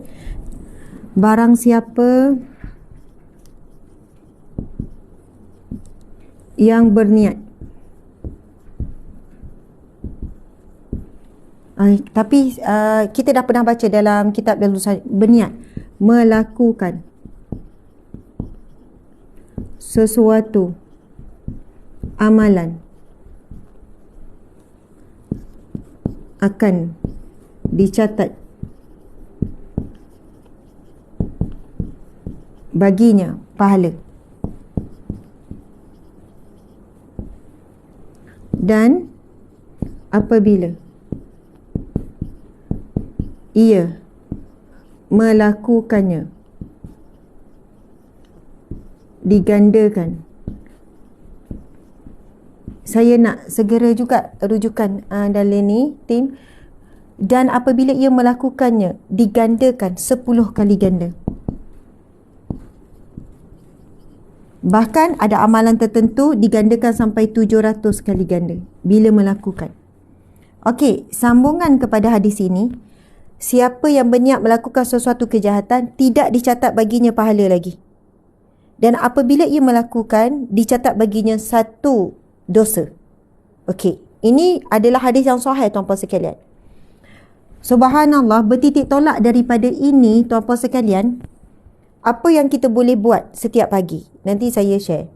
Barang siapa yang berniat. Tapi kita dah pernah baca dalam kitab berniat melakukan sesuatu amalan akan dicatat baginya pahala. Dan apabila ia melakukannya digandakan. Saya nak segera juga rujukan dalam ni tim. Dan apabila ia melakukannya digandakan 10 kali ganda. Bahkan ada amalan tertentu digandakan sampai 700 kali ganda bila melakukan. Okey, sambungan kepada hadis ini, siapa yang berniat melakukan sesuatu kejahatan tidak dicatat baginya pahala lagi. Dan apabila ia melakukan dicatat baginya satu dosa. Okey, ini adalah hadis yang sahih tuan-puan sekalian. Subhanallah, bertitik tolak daripada ini tuan-puan sekalian, apa yang kita boleh buat setiap pagi. Nanti saya share.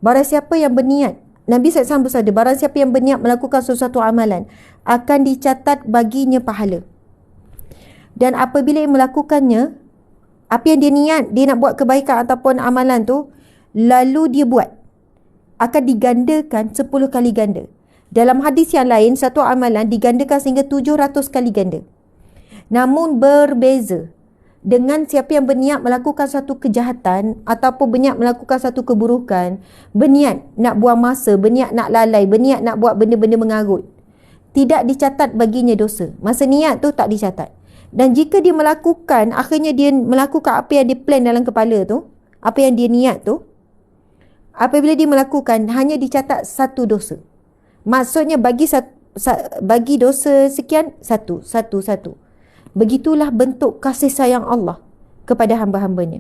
Barang siapa yang berniat, Nabi SAW bersabda, barang siapa yang berniat melakukan sesuatu amalan akan dicatat baginya pahala. Dan apabila ia melakukannya, apa yang dia niat, dia nak buat kebaikan ataupun amalan tu, lalu dia buat, akan digandakan 10 kali ganda. Dalam hadis yang lain, satu amalan digandakan sehingga 700 kali ganda. Namun berbeza dengan siapa yang berniat melakukan satu kejahatan ataupun berniat melakukan satu keburukan, berniat nak buang masa, berniat nak lalai, berniat nak buat benda-benda mengarut. Tidak dicatat baginya dosa. Masa niat tu tak dicatat. Dan jika dia melakukan, akhirnya dia melakukan apa yang dia plan dalam kepala tu, apa yang dia niat tu, apabila dia melakukan, hanya dicatat satu dosa. Maksudnya bagi dosa sekian, satu. Begitulah bentuk kasih sayang Allah kepada hamba-hambanya.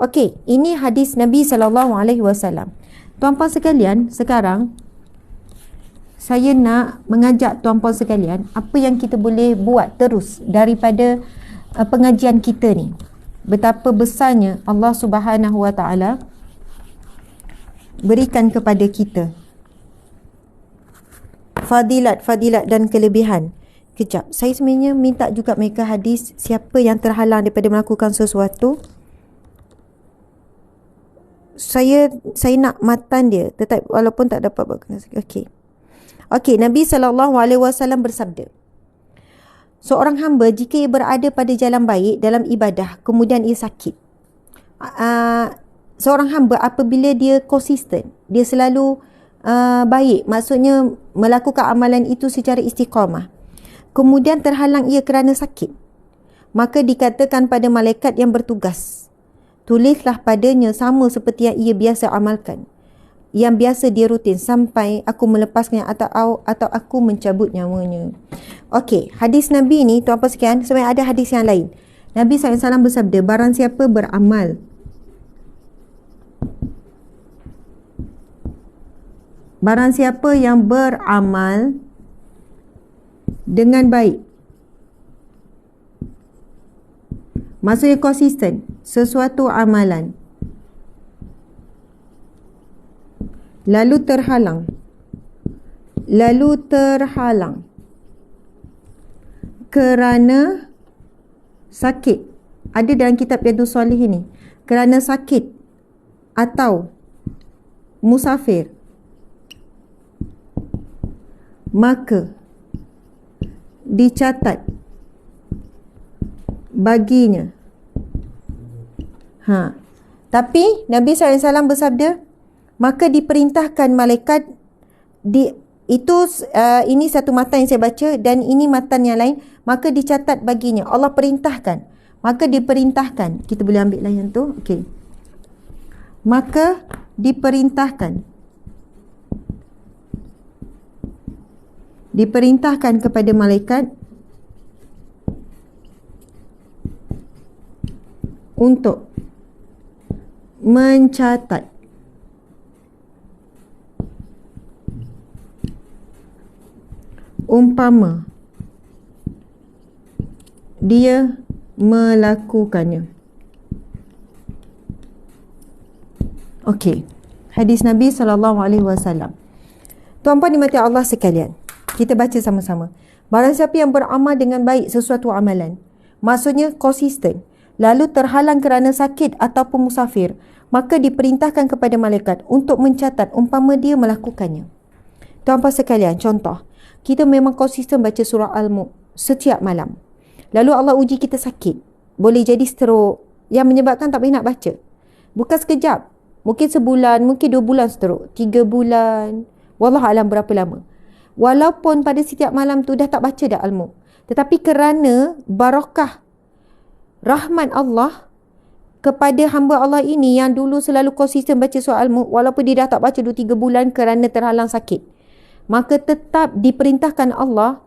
Okey, ini hadis Nabi SAW. Tuan-puan sekalian, sekarang saya nak mengajak tuan-puan sekalian apa yang kita boleh buat terus daripada pengajian kita ni. Betapa besarnya Allah Subhanahu Wa Taala berikan kepada kita fadilat dan kelebihan. Kejap, saya sebenarnya minta juga mereka hadis siapa yang terhalang daripada melakukan sesuatu. Saya nak matan dia, tetapi walaupun tak dapat buat. Okey, Nabi SAW bersabda, seorang hamba jika ia berada pada jalan baik dalam ibadah, kemudian ia sakit. Seorang hamba apabila dia konsisten, dia selalu baik, maksudnya melakukan amalan itu secara istiqamah, kemudian terhalang ia kerana sakit, maka dikatakan pada malaikat yang bertugas, tulislah padanya sama seperti yang ia biasa amalkan, yang biasa dia rutin sampai aku melepaskannya atau aku mencabut nyawanya. Okey, hadis Nabi ni tuan-tuan sekalian, sebenarnya ada hadis yang lain. Nabi SAW bersabda, barang siapa beramal, barang siapa yang beramal dengan baik, maksudnya konsisten, sesuatu amalan, lalu terhalang kerana sakit. Ada dalam kitab Riyadhus Shalihin ni, kerana sakit atau musafir, maka dicatat baginya. Tapi Nabi SAW bersabda, maka diperintahkan malaikat ini satu matan yang saya baca dan ini matan yang lain, maka dicatat baginya. Allah perintahkan, maka diperintahkan. Kita boleh ambil lah yang tu. Okey. Maka diperintahkan kepada malaikat untuk mencatat umpama dia melakukannya. Okey. Hadis Nabi SAW. Tuan-puan dimati Allah sekalian, kita baca sama-sama. Barang siapa yang beramal dengan baik sesuatu amalan, maksudnya konsisten, lalu terhalang kerana sakit ataupun musafir, maka diperintahkan kepada malaikat untuk mencatat umpama dia melakukannya. Tuan-puan sekalian, contoh, kita memang konsisten baca surah Al-Mulk setiap malam. Lalu Allah uji kita sakit. Boleh jadi stroke yang menyebabkan tak boleh nak baca. Bukan sekejap. Mungkin sebulan, mungkin 2 bulan stroke. 3 bulan. Wallahualam berapa lama. Walaupun pada setiap malam tu dah tak baca dah Al-Mulk. Tetapi kerana barakah rahmat Allah kepada hamba Allah ini yang dulu selalu konsisten baca surah Al-Mulk, walaupun dia dah tak baca 2-3 bulan kerana terhalang sakit, maka tetap diperintahkan Allah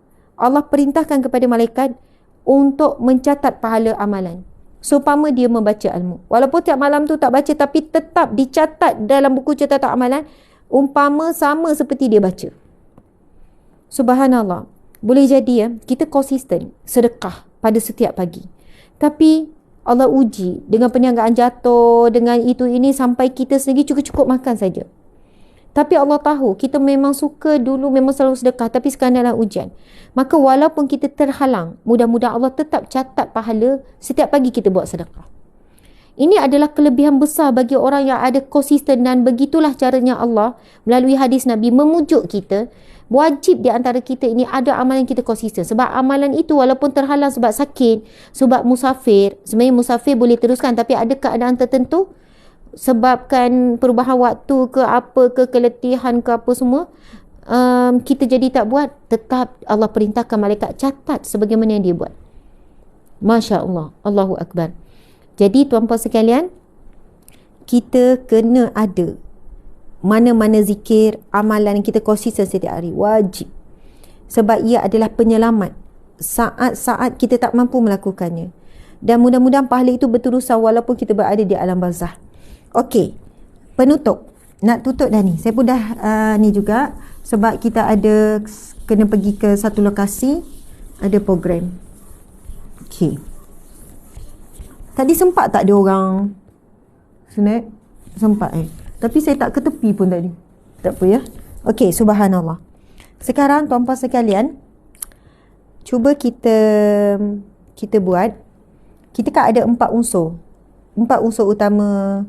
perintahkan kepada malaikat untuk mencatat pahala amalan. Seumpama dia membaca Al-Mulk. Walaupun tiap malam tu tak baca, tapi tetap dicatat dalam buku catatan amalan, umpama sama seperti dia baca. Subhanallah. Boleh jadi kita konsisten sedekah pada setiap pagi. Tapi Allah uji dengan perniagaan jatuh, dengan itu ini, sampai kita sendiri cukup-cukup makan saja. Tapi Allah tahu kita memang suka dulu, memang selalu sedekah, tapi sekarang dalam ujian. Maka walaupun kita terhalang, mudah-mudahan Allah tetap catat pahala setiap pagi kita buat sedekah. Ini adalah kelebihan besar bagi orang yang ada konsisten, dan begitulah caranya Allah melalui hadis Nabi memujuk kita. Wajib di antara kita ini ada amalan kita konsisten. Sebab amalan itu walaupun terhalang sebab sakit, sebab musafir, sebenarnya musafir boleh teruskan, tapi ada keadaan tertentu sebabkan perubahan waktu ke apa ke keletihan ke apa semua, kita jadi tak buat, tetap Allah perintahkan malaikat catat sebagaimana yang dia buat. Masya Allah, Allahu Akbar. Jadi tuan-puan sekalian, kita kena ada mana-mana zikir, amalan yang kita konsisten setiap hari, wajib. Sebab ia adalah penyelamat saat-saat kita tak mampu melakukannya. Dan mudah-mudahan pahala itu berterusan walaupun kita berada di alam barzah. Okey, penutup. Nak tutup dah ni. Saya pun dah ni juga, sebab kita ada kena pergi ke satu lokasi, ada program. Okey. Tadi sempat tak ada orang? Sunat? Sempat Tapi saya tak ke tepi pun tadi. Tak apa ya. Okey, subhanallah. Sekarang tuan-puan sekalian, cuba kita buat. Kita kan ada 4 unsur. 4 unsur utama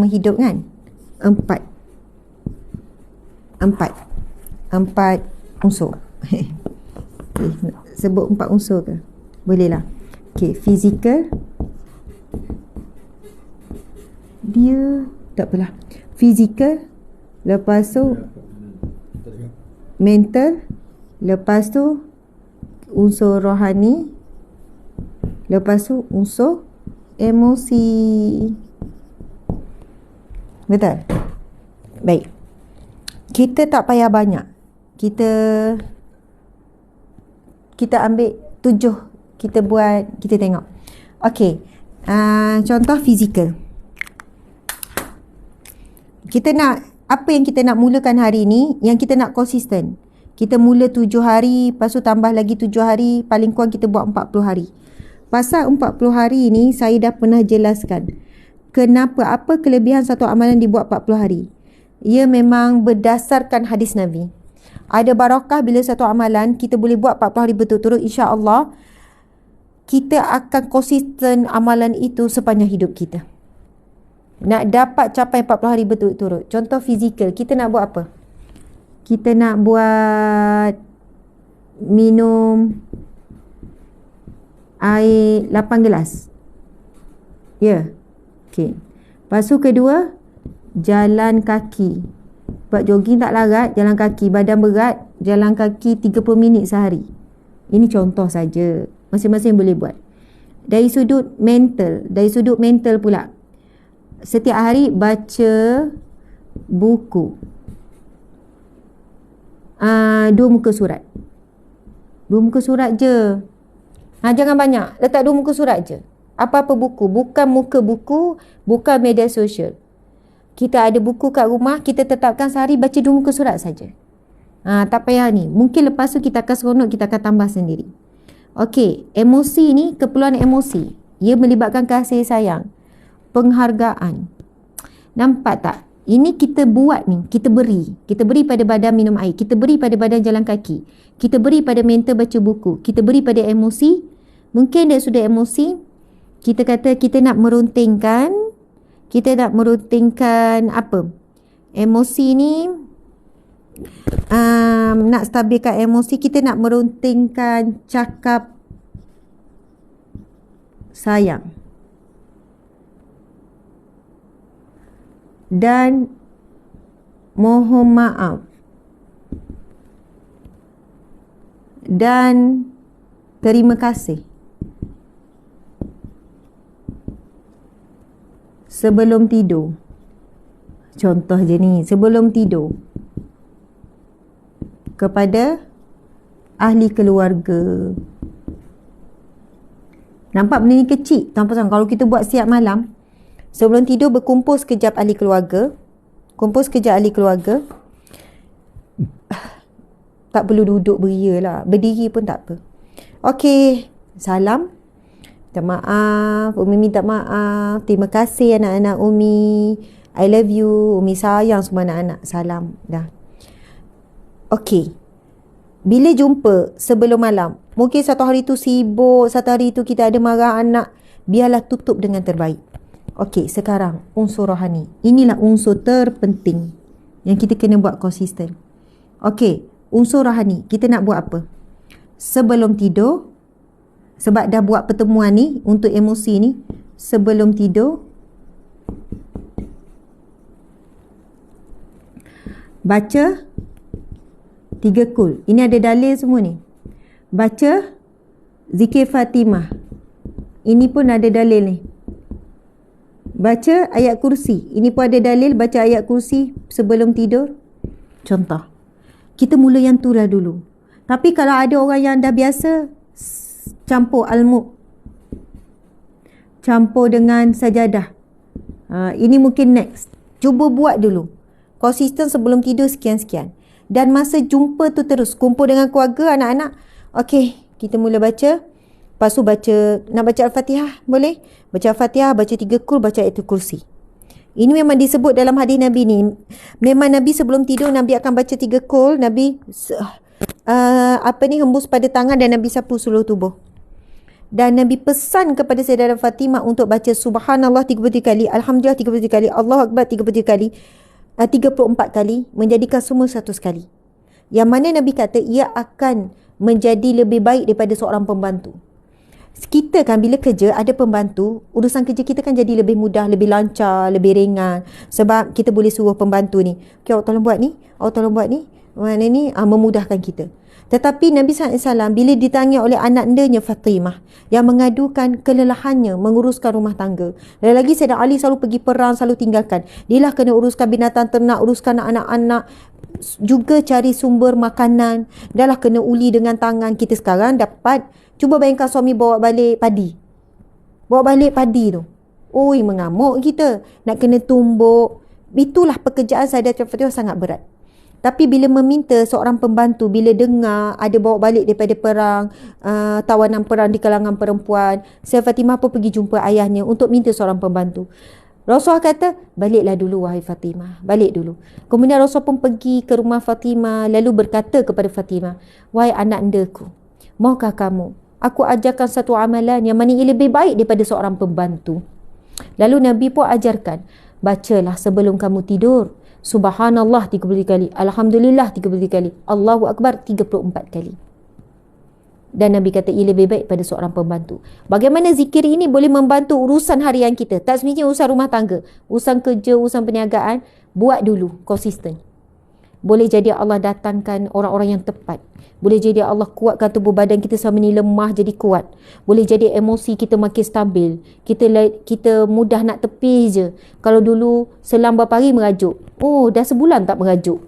hidup kan? 4 unsur. Okay, sebut 4 unsur ke? Boleh lah. Okay, fizikal. Dia tak apalah. Fizikal, lepas tu mental, lepas tu unsur rohani, lepas tu unsur emosi. Betul? Baik. Kita tak payah banyak. Kita ambil 7. Kita buat, kita tengok. Okey. Contoh fizikal. Kita nak, apa yang kita nak mulakan hari ni, yang kita nak konsisten. Kita mula 7 hari, lepas tu tambah lagi 7 hari, paling kurang kita buat 40 hari. Pasal 40 hari ni, saya dah pernah jelaskan. Kenapa, apa kelebihan satu amalan dibuat 40 hari. Ia memang berdasarkan hadis Nabi. Ada barakah bila satu amalan kita boleh buat 40 hari berturut-turut, insya-Allah kita akan konsisten amalan itu sepanjang hidup kita. Nak dapat capai 40 hari berturut-turut. Contoh fizikal, kita nak buat apa? Kita nak buat minum air 8 gelas. Ya. Okey. Lepas tu kedua, jalan kaki. Buat jogging tak larat, jalan kaki. Badan berat, jalan kaki 30 minit sehari. Ini contoh saja. Masing-masing boleh buat. Dari sudut mental pula. Setiap hari baca buku. 2 muka surat. 2 muka surat je. Jangan banyak. Letak 2 muka surat je. Apa-apa buku. Bukan muka buku, bukan media sosial. Kita ada buku kat rumah, kita tetapkan sehari baca 2 muka surat saja. Tak payah ni. Mungkin lepas tu kita akan seronok, kita akan tambah sendiri. Okey, emosi ni, keperluan emosi. Ia melibatkan kasih sayang, penghargaan. Nampak tak? Ini kita buat ni, kita beri. Kita beri pada badan minum air, kita beri pada badan jalan kaki, kita beri pada mental baca buku, kita beri pada emosi. Mungkin dari sudut emosi, kita kata kita nak meruntingkan apa? Emosi ni, nak stabilkan emosi, kita nak meruntingkan cakap sayang dan mohon maaf dan terima kasih sebelum tidur. Contoh je ni, sebelum tidur kepada ahli keluarga. Nampak benda ni kecil. Tanpa sang. Kalau kita buat siap malam, sebelum tidur berkumpul sekejap ahli keluarga. Tak perlu duduk beria lah. Berdiri pun tak apa. Okey. Salam. Minta maaf. Umi minta maaf. Terima kasih anak-anak Umi. I love you. Umi sayang semua anak-anak. Salam. Dah. Okey. Bila jumpa sebelum malam, mungkin satu hari tu sibuk, satu hari tu kita ada marah anak, biarlah tutup dengan terbaik. Okey, sekarang unsur rohani. Inilah unsur terpenting yang kita kena buat konsisten. Okey, unsur rohani, kita nak buat apa? Sebelum tidur, sebab dah buat pertemuan ni untuk emosi ni, sebelum tidur baca 3 kul. Ini ada dalil semua ni. Baca zikir Fatimah. Ini pun ada dalil ni. Baca ayat kursi. Ini pun ada dalil baca ayat kursi sebelum tidur. Contoh. Kita mula yang tu lah dulu. Tapi kalau ada orang yang dah biasa campur al-mulk, campur dengan sajadah, ini mungkin next. Cuba buat dulu. Konsisten sebelum tidur sekian-sekian. Dan masa jumpa tu terus kumpul dengan keluarga, anak-anak. Okey, kita mula baca. Lepas tu nak baca Al-Fatihah, boleh? Baca Al-Fatihah, baca 3 kul, baca ayat kursi. Ini memang disebut dalam hadis Nabi ni. Memang Nabi sebelum tidur, Nabi akan baca 3 kul. Nabi hembus pada tangan dan Nabi sapu seluruh tubuh. Dan Nabi pesan kepada Sayyidah Fatimah untuk baca Subhanallah 33 kali, Alhamdulillah 33 kali, Allahu Akbar 33 kali, 34 kali, menjadikan semua 100 kali. Yang mana Nabi kata ia akan menjadi lebih baik daripada seorang pembantu. Kita kan bila kerja ada pembantu, urusan kerja kita kan jadi lebih mudah, lebih lancar, lebih ringan. Sebab kita boleh suruh pembantu ni, okay, awak tolong buat ni, mana ni, memudahkan kita. Tetapi Nabi SAW bila ditanya oleh anak-andanya Fatimah yang mengadukan kelelahannya menguruskan rumah tangga. Dan lagi Sayyidina Ali selalu pergi perang, selalu tinggalkan. Dia lah kena uruskan binatang ternak, uruskan anak-anak, juga cari sumber makanan. Dah lah kena uli dengan tangan. Kita sekarang dapat, cuba bayangkan suami bawa balik padi. Tu. Oi, mengamuk kita. Nak kena tumbuk. Itulah pekerjaan Sayyidah Fatimah sangat berat. Tapi bila meminta seorang pembantu, bila dengar ada bawa balik daripada perang, tawanan perang di kalangan perempuan, Sayyidah Fatimah pun pergi jumpa ayahnya untuk minta seorang pembantu. Rasulullah kata, baliklah dulu wahai Fatimah, balik dulu. Kemudian Rasulullah pun pergi ke rumah Fatimah, lalu berkata kepada Fatimah, wahai anak andaku, maukah kamu aku ajarkan satu amalan yang mana ia lebih baik daripada seorang pembantu? Lalu Nabi pun ajarkan, bacalah sebelum kamu tidur Subhanallah 33 kali, Alhamdulillah 33 kali, Allahu Akbar 34 kali. Dan Nabi kata ia lebih baik pada seorang pembantu. Bagaimana zikir ini boleh membantu urusan harian kita? Tak semestinya urusan rumah tangga, urusan kerja, urusan perniagaan. Buat dulu, konsisten. Boleh jadi Allah datangkan orang-orang yang tepat. Boleh jadi Allah kuatkan tubuh badan kita selama ni lemah jadi kuat. Boleh jadi emosi kita makin stabil. Kita mudah nak tepi je. Kalau dulu selang berapa hari merajuk. Oh, dah sebulan tak merajuk.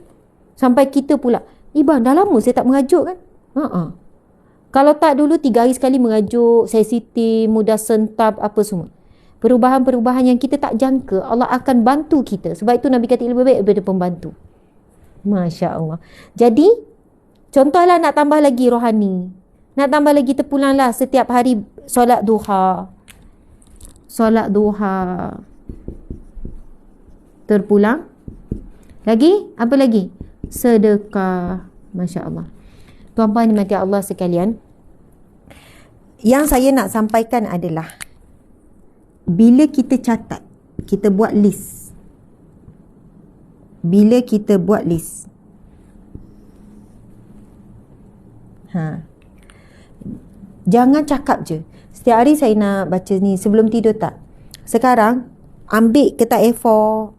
Sampai kita pula, Bang, dah lama saya tak merajuk kan? Kalau tak dulu 3 hari sekali merajuk, sensitif, mudah sentap, apa semua. Perubahan-perubahan yang kita tak jangka, Allah akan bantu kita. Sebab itu Nabi kata lebih baik daripada pembantu. Masya Allah. Jadi, contohlah nak tambah lagi rohani. Nak tambah lagi terpulanglah setiap hari solat duha. Solat duha. Terpulang. Lagi? Apa lagi? Sedekah. Masya Allah. Tuan-puan dimati Allah sekalian. Yang saya nak sampaikan adalah, bila kita catat, kita buat list. Bila kita buat list, jangan cakap je. Setiap hari saya nak baca ni sebelum tidur tak. Sekarang ambil kertas A4,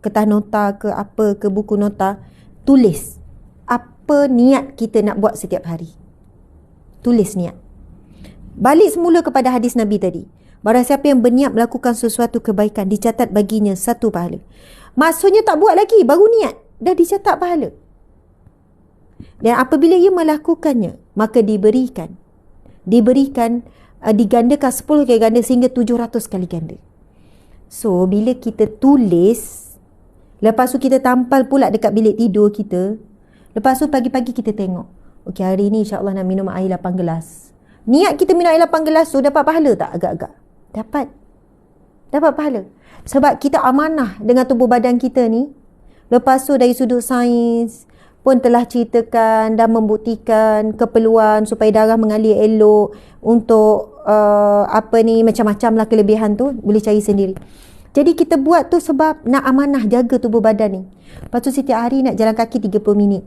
kertas nota ke apa ke, buku nota, tulis apa niat kita nak buat setiap hari. Tulis niat. Balik semula kepada hadis Nabi tadi. Barang siapa yang berniat melakukan sesuatu kebaikan, dicatat baginya 1 pahala. Maksudnya tak buat lagi, baru niat, dah dicatat pahala. Dan apabila ia melakukannya, maka diberikan digandakan 10 kali ganda sehingga 700 kali ganda. So bila kita tulis, lepas tu kita tampal pula dekat bilik tidur kita, lepas tu pagi-pagi kita tengok, okey, hari ni insyaAllah nak minum air 8 gelas. Niat kita minum air 8 gelas tu dapat pahala tak? Agak-agak dapat pahala. Sebab kita amanah dengan tubuh badan kita ni. Lepas tu dari sudut sains pun telah ceritakan dan membuktikan keperluan supaya darah mengalir elok untuk macam-macam lah kelebihan tu, boleh cari sendiri. Jadi kita buat tu sebab nak amanah jaga tubuh badan ni. Lepas tu setiap hari nak jalan kaki 30 minit.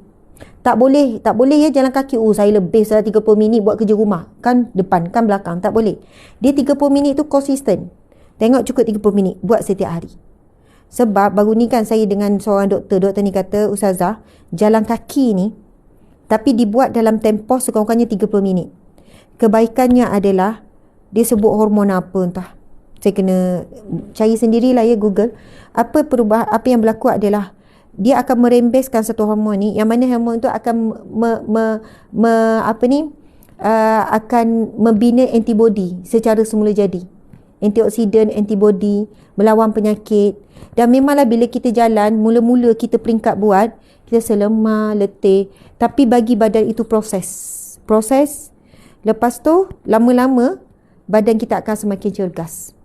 Tak boleh ya jalan kaki. Saya lebih 30 minit buat kerja rumah. Kan depan, kan belakang. Tak boleh. Dia 30 minit tu konsisten. Tengok cukup 30 minit. Buat setiap hari. Sebab baru ni kan saya dengan seorang doktor. Doktor ni kata, Ustazah, jalan kaki ni tapi dibuat dalam tempoh sekurang-kurangnya 30 minit. Kebaikannya adalah dia sebut hormon apa entah. Saya kena cari sendirilah ya Google. Apa yang berlaku adalah dia akan merembeskan satu hormon ni, yang mana hormon tu akan akan membina antibody secara semula jadi. Antioksidan, antibody, melawan penyakit. Dan memanglah bila kita jalan, mula-mula kita peringkat buat, kita selemah, letih. Tapi bagi badan itu proses. Lepas tu, lama-lama, badan kita akan semakin cergas.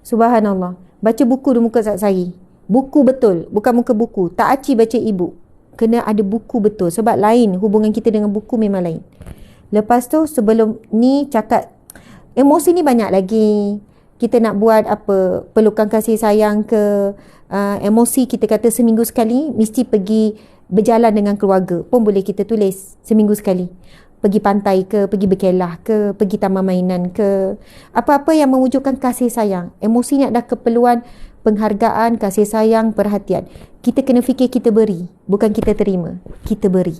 Subhanallah. Baca buku di muka saya. Buku betul, bukan muka buku. Tak aci baca ibu. Kena ada buku betul. Sebab lain, hubungan kita dengan buku memang lain. Lepas tu, sebelum ni cakap, emosi ni banyak lagi. Kita nak buat apa, perlukan kasih sayang ke, emosi kita kata seminggu sekali, mesti pergi berjalan dengan keluarga. Pun boleh kita tulis seminggu sekali. Pergi pantai ke, pergi berkelah ke, pergi taman mainan ke. Apa-apa yang mewujudkan kasih sayang. Emosi ni ada keperluan penghargaan, kasih sayang, perhatian. Kita kena fikir kita beri, bukan kita terima. Kita beri.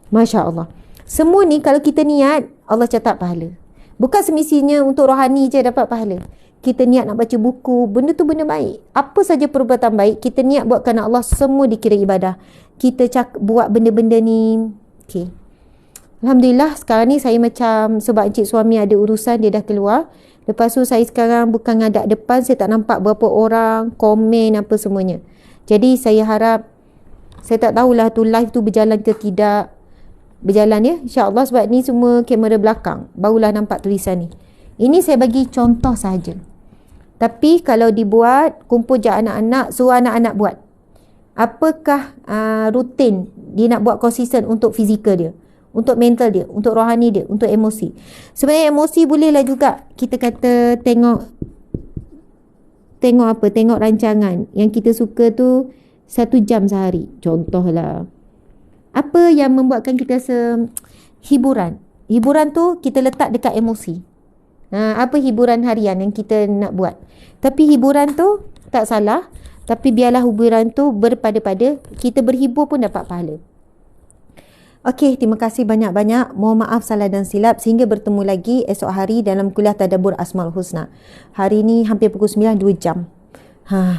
Masya Allah. Semua ni kalau kita niat, Allah catat pahala. Bukan semestinya untuk rohani je dapat pahala. Kita niat nak baca buku, benda tu benda baik. Apa saja perbuatan baik, kita niat buat kerana Allah, semua dikira ibadah. Kita buat benda-benda ni. Okay. Alhamdulillah sekarang ni saya macam, sebab encik suami ada urusan, dia dah keluar. Lepas tu saya sekarang bukan ngadak depan, saya tak nampak berapa orang komen apa semuanya. Jadi saya harap, saya tak tahulah tu live tu berjalan ke tidak. Berjalan ya, insyaAllah, sebab ni semua kamera belakang, barulah nampak tulisan ni. Ini saya bagi contoh sahaja. Tapi kalau dibuat, kumpul je anak-anak, suruh anak-anak buat. Apakah rutin dia nak buat konsisten untuk fizikal dia, untuk mental dia, untuk rohani dia, untuk emosi. Sebenarnya emosi bolehlah juga kita kata tengok rancangan yang kita suka tu 1 jam sehari. Contohlah. Apa yang membuatkan kita hiburan? Hiburan tu kita letak dekat emosi. Apa hiburan harian yang kita nak buat? Tapi hiburan tu tak salah, tapi biarlah hiburan tu berpada-pada, kita berhibur pun dapat pahala. Okey, terima kasih banyak-banyak. Mohon maaf salah dan silap. Sehingga bertemu lagi esok hari dalam kuliah Tadabbur Asmaul Husna. Hari ni hampir pukul 9, 2 jam.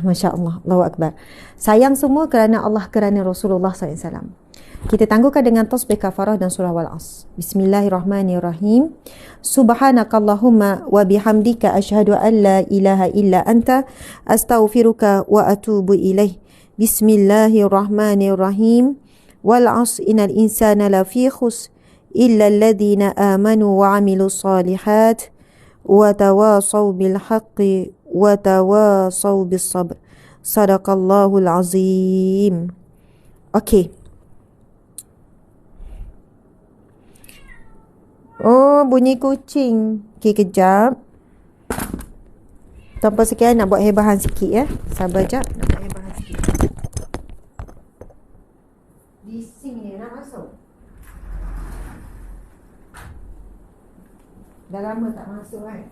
Masya Allah, Allahu Akbar. Sayang semua kerana Allah, kerana Rasulullah SAW. Kita tangguhkan dengan tasbih kafarah dan surah Wal-As. Bismillahirrahmanirrahim. Subhanakallahumma wa bihamdika asyhadu an la ilaha illa anta astaghfiruka wa atubu ilaih. Bismillahirrahmanirrahim. Wal 'asr innal insana lafi khusr illa alladhina amanu wa 'amilus solihat wa tawasaw bil haqqi wa tawasaw bis sabr. Sadaqallahul azim. Okey. Oh, bunyi kucing. Okey, kejap. Tanpa sekian nak buat hebahan sikit ya. Sabar jap, nak buat hebahan sikit. Bising ni nak masuk. Dah lama tak masuk kan?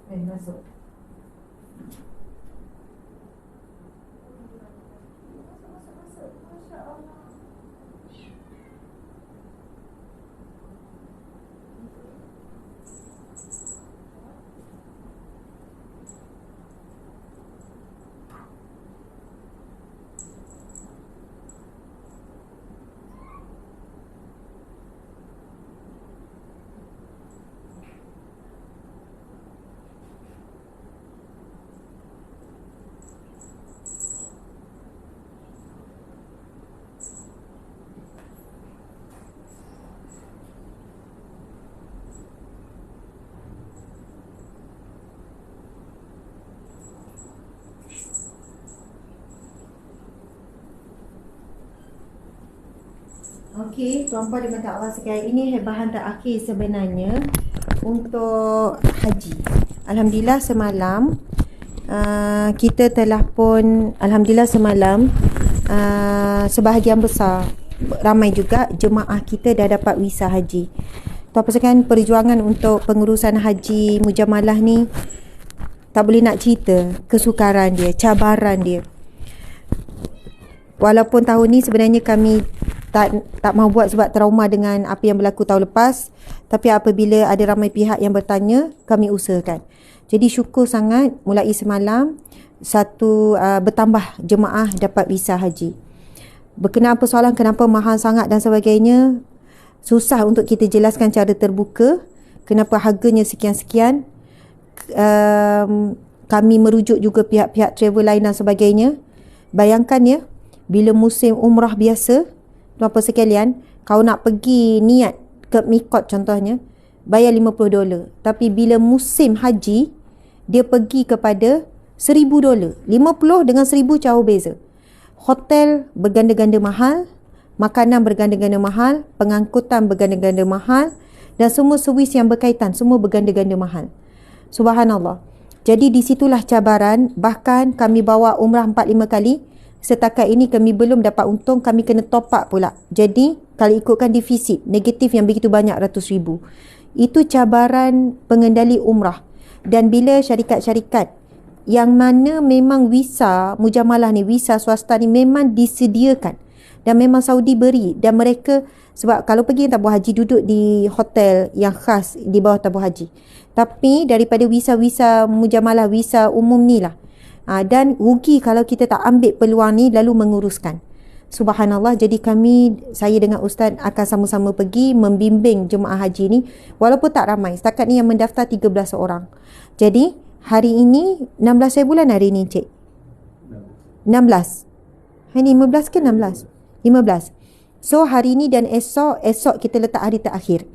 Masuk. Okey, tuan-puan dan mata Allah sekalian, ini hebahan terakhir sebenarnya untuk haji. Alhamdulillah semalam kita telah pun, Alhamdulillah semalam sebahagian besar, ramai juga jemaah kita dah dapat visa haji. Tuan-puan sekalian, perjuangan untuk pengurusan haji mujamalah ni tak boleh nak cerita kesukaran dia, cabaran dia. Walaupun tahun ni sebenarnya kami tak mahu buat sebab trauma dengan apa yang berlaku tahun lepas, tapi apabila ada ramai pihak yang bertanya, kami usahakan. Jadi syukur sangat mulai semalam bertambah jemaah dapat visa haji. Berkenaan persoalan kenapa mahal sangat dan sebagainya, susah untuk kita jelaskan cara terbuka kenapa harganya sekian-sekian. Kami merujuk juga pihak-pihak travel lain dan sebagainya. Bayangkan ya, bila musim umrah biasa, tuan-puan sekalian, kau nak pergi niat ke mikot contohnya, bayar $50. Tapi bila musim haji, dia pergi kepada $1,000. 50 dengan 1,000 jauh beza. Hotel berganda-ganda mahal, makanan berganda-ganda mahal, pengangkutan berganda-ganda mahal, dan semua servis yang berkaitan semua berganda-ganda mahal. Subhanallah. Jadi di situlah cabaran. Bahkan kami bawa umrah 4-5 kali. Setakat ini kami belum dapat untung, kami kena top up pula. Jadi kalau ikutkan defisit negatif yang begitu banyak ratus ribu, itu cabaran pengendali umrah. Dan bila syarikat-syarikat yang mana memang visa mujamalah ni, visa swasta ni memang disediakan dan memang Saudi beri, dan mereka, sebab kalau pergi tabung haji duduk di hotel yang khas di bawah tabung haji, tapi daripada visa-visa mujamalah, visa umum ni lah. Dan rugi kalau kita tak ambil peluang ni lalu menguruskan. Subhanallah. Jadi saya dengan Ustaz akan sama-sama pergi membimbing jemaah haji ni, walaupun tak ramai. Setakat ni yang mendaftar 13 orang. Jadi hari ini 16 bulan hari ni cik? 16. Hari ni 15 ke 16? 15. So hari ni dan esok kita letak hari terakhir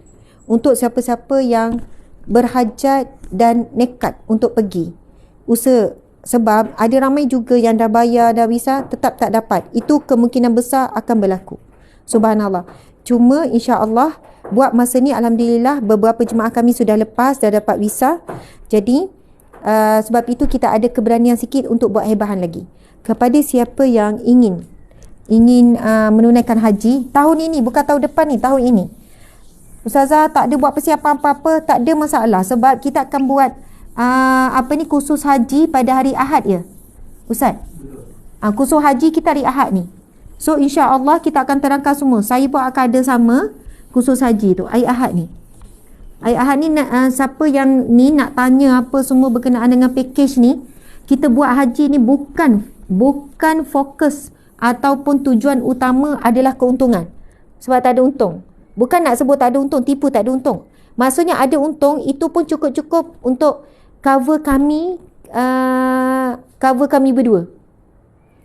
untuk siapa-siapa yang berhajat dan nekat untuk pergi. Usaha. Sebab ada ramai juga yang dah bayar, dah visa, tetap tak dapat. Itu kemungkinan besar akan berlaku. Subhanallah. Cuma insya-Allah buat masa ni alhamdulillah beberapa jemaah kami sudah lepas, dah dapat visa. Jadi sebab itu kita ada keberanian sikit untuk buat hebahan lagi. Kepada siapa yang ingin menunaikan haji tahun ini, bukan tahun depan ni, tahun ini. Ustazah tak ada buat persiapan apa-apa, tak ada masalah sebab kita akan buat khusus haji pada hari Ahad ya Ustaz. Khusus haji kita hari Ahad ni. So insya-Allah kita akan terangkan semua. Saya pun akan ada sama khusus haji tu hari Ahad ni. Hari Ahad ni siapa yang ni nak tanya apa semua berkenaan dengan package ni, kita buat haji ni bukan fokus ataupun tujuan utama adalah keuntungan. Sebab tak ada untung. Bukan nak sebut tak ada untung, tipu tak ada untung. Maksudnya ada untung, itu pun cukup-cukup untuk cover kami berdua.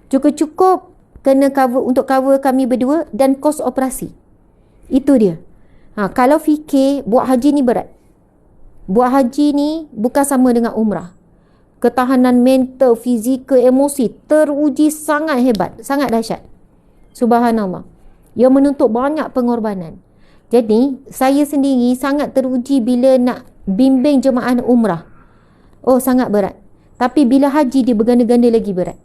Cukup-cukup kena cover untuk cover kami berdua dan kos operasi. Itu dia. Kalau fikir buat haji ni berat. Buat haji ni bukan sama dengan umrah. Ketahanan mental, fizikal, emosi teruji sangat hebat, sangat dahsyat. Subhanallah. Yang menuntut banyak pengorbanan. Jadi, saya sendiri sangat teruji bila nak bimbing jemaah umrah. Oh, sangat berat. Tapi bila haji dia berganda-ganda lagi berat.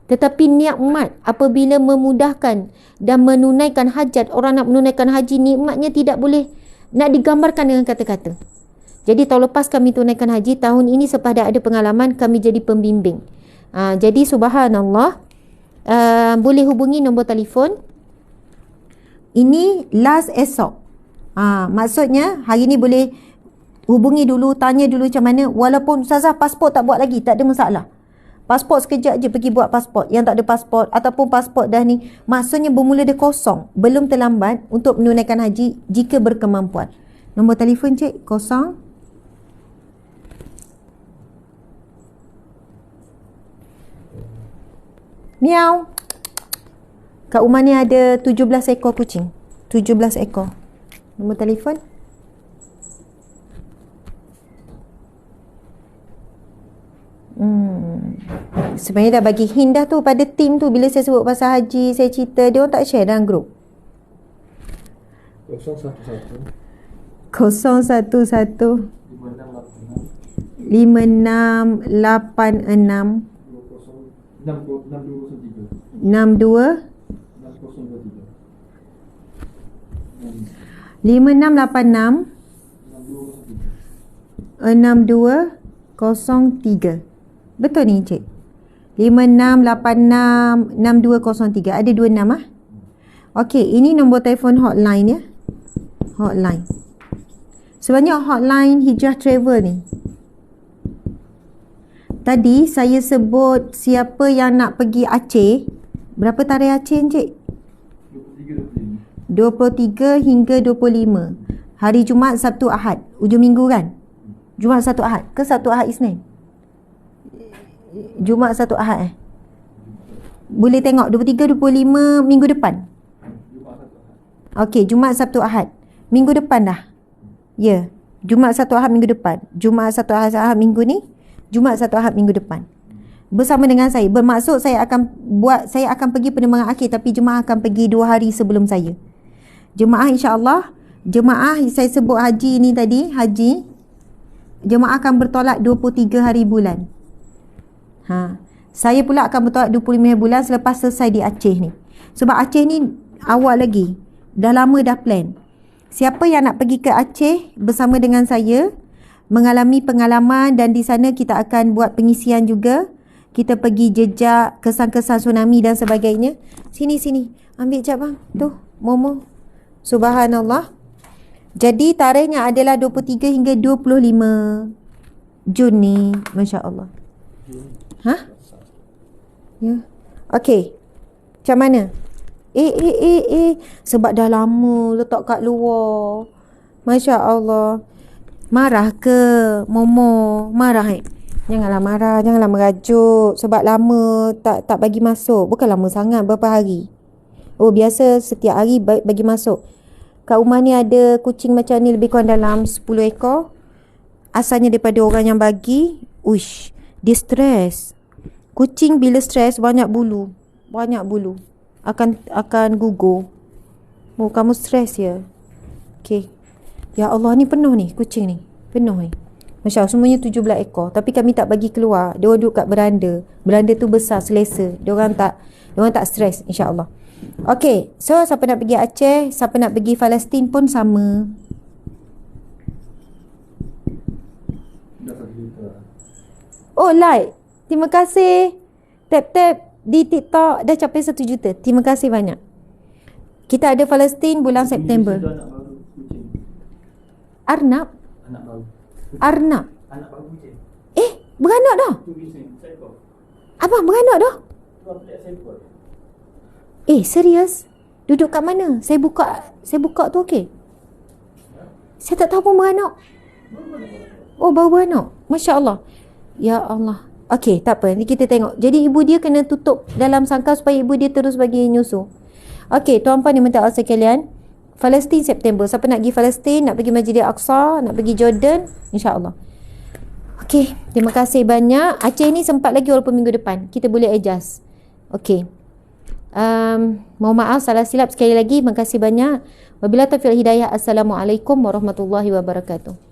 Tetapi nikmat apabila memudahkan dan menunaikan hajat, orang nak menunaikan haji, nikmatnya tidak boleh nak digambarkan dengan kata-kata. Jadi tahun lepas kami tunaikan haji, tahun ini selepas dah ada pengalaman, kami jadi pembimbing. Jadi subhanallah, boleh hubungi nombor telefon. Ini last esok. Maksudnya hari ni boleh hubungi dulu, tanya dulu macam mana. Walaupun Ustazah pasport tak buat lagi, tak ada masalah. Pasport sekejap je pergi buat pasport. Yang tak ada pasport ataupun pasport dah ni, maksudnya bermula dia kosong. Belum terlambat untuk menunaikan haji jika berkemampuan. Nombor telefon cik 0. Miau. Kat rumah ni ada 17 ekor kucing. 17 ekor. Nombor telefon. Sebenarnya dah bagi hint dah tu pada tim tu. Bila saya sebut pasal haji, saya cerita, dia orang tak share dalam grup. 011 011 5686 62 5686 6203. Betul ni cik? 5686 6203. Ada 26 Okey, ini nombor telefon hotline ya. Hotline. Sebenarnya hotline Hijrah Travel ni. Tadi saya sebut siapa yang nak pergi Aceh. Berapa tarikh Aceh cik? 23 hingga 25. Hari Jumaat, Sabtu, Ahad. Ujung minggu kan? Jumaat, Sabtu, Ahad. Ke Sabtu, Ahad, Isnin? Jumaat, Sabtu, Ahad Boleh tengok 23, 25 minggu depan. Okey, Jumaat, Sabtu, Ahad. Minggu depan dah. Ya. Jumaat, Sabtu, Ahad minggu depan. Jumaat, Sabtu, Ahad minggu ni. Jumaat, Sabtu, Ahad minggu depan. Bersama dengan saya. Bermaksud saya akan pergi penerbangan akhir, tapi jemaah akan pergi 2 hari sebelum saya. Jemaah insya-Allah, jemaah saya sebut haji ni tadi, haji jemaah akan bertolak 23 hari bulan. Saya pula akan bertolak 25 hari bulan selepas selesai di Aceh ni. Sebab Aceh ni awal lagi. Dah lama dah plan. Siapa yang nak pergi ke Aceh bersama dengan saya, mengalami pengalaman, dan di sana kita akan buat pengisian juga. Kita pergi jejak kesan-kesan tsunami dan sebagainya. Sini. Ambil jap bang. Tu, Momo. Subhanallah. Jadi tarikhnya adalah 23 hingga 25 Jun ni. Masya Allah. Ya. Okey. Macam mana? Sebab dah lama letak kat luar. Masya Allah. Marah ke Momo? Marah Janganlah marah, janganlah merajuk. Sebab lama tak bagi masuk. Bukan lama sangat, berapa hari. Oh, biasa setiap hari bagi masuk. Kat rumah ni ada kucing macam ni lebih kurang dalam 10 ekor. Asalnya daripada orang yang bagi. Uish, dia stres. Kucing bila stres banyak bulu. Akan gugur. Oh, kamu stres ya? Okey. Ya Allah, ni penuh ni kucing ni. Penuh ni. Masya Allah, semuanya 17 ekor. Tapi kami tak bagi keluar. Dia orang duduk kat beranda. Beranda tu besar, selesa. Dia orang tak stres, insya-Allah. Okey, so siapa nak pergi Aceh, siapa nak pergi Palestin pun sama. Oh, like. Terima kasih. Tap-tap di TikTok dah capai 1 juta. Terima kasih banyak. Kita ada Palestin bulan September. Arnab. Anak baru kucing. Beranak dah? Abang beranak dah? Serius? Duduk kat mana? Saya buka tu okey. Saya tak tahu pun beranak. Oh, baru beranak. Masya Allah. Ya Allah. Okey, tak apa. Nanti kita tengok. Jadi ibu dia kena tutup dalam sangkar supaya ibu dia terus bagi nyusu. Okey, tuan-puan yang minta sekalian, Palestin September. Siapa nak pergi Palestin, nak pergi Masjid Al-Aqsa, nak pergi Jordan, insya-Allah. Okey, terima kasih banyak. Aceh ni sempat lagi walaupun minggu depan. Kita boleh adjust. Okey. Mohon maaf salah silap sekali lagi. Terima kasih banyak. Wabillahi taufiq wal hidayah. Assalamualaikum warahmatullahi wabarakatuh.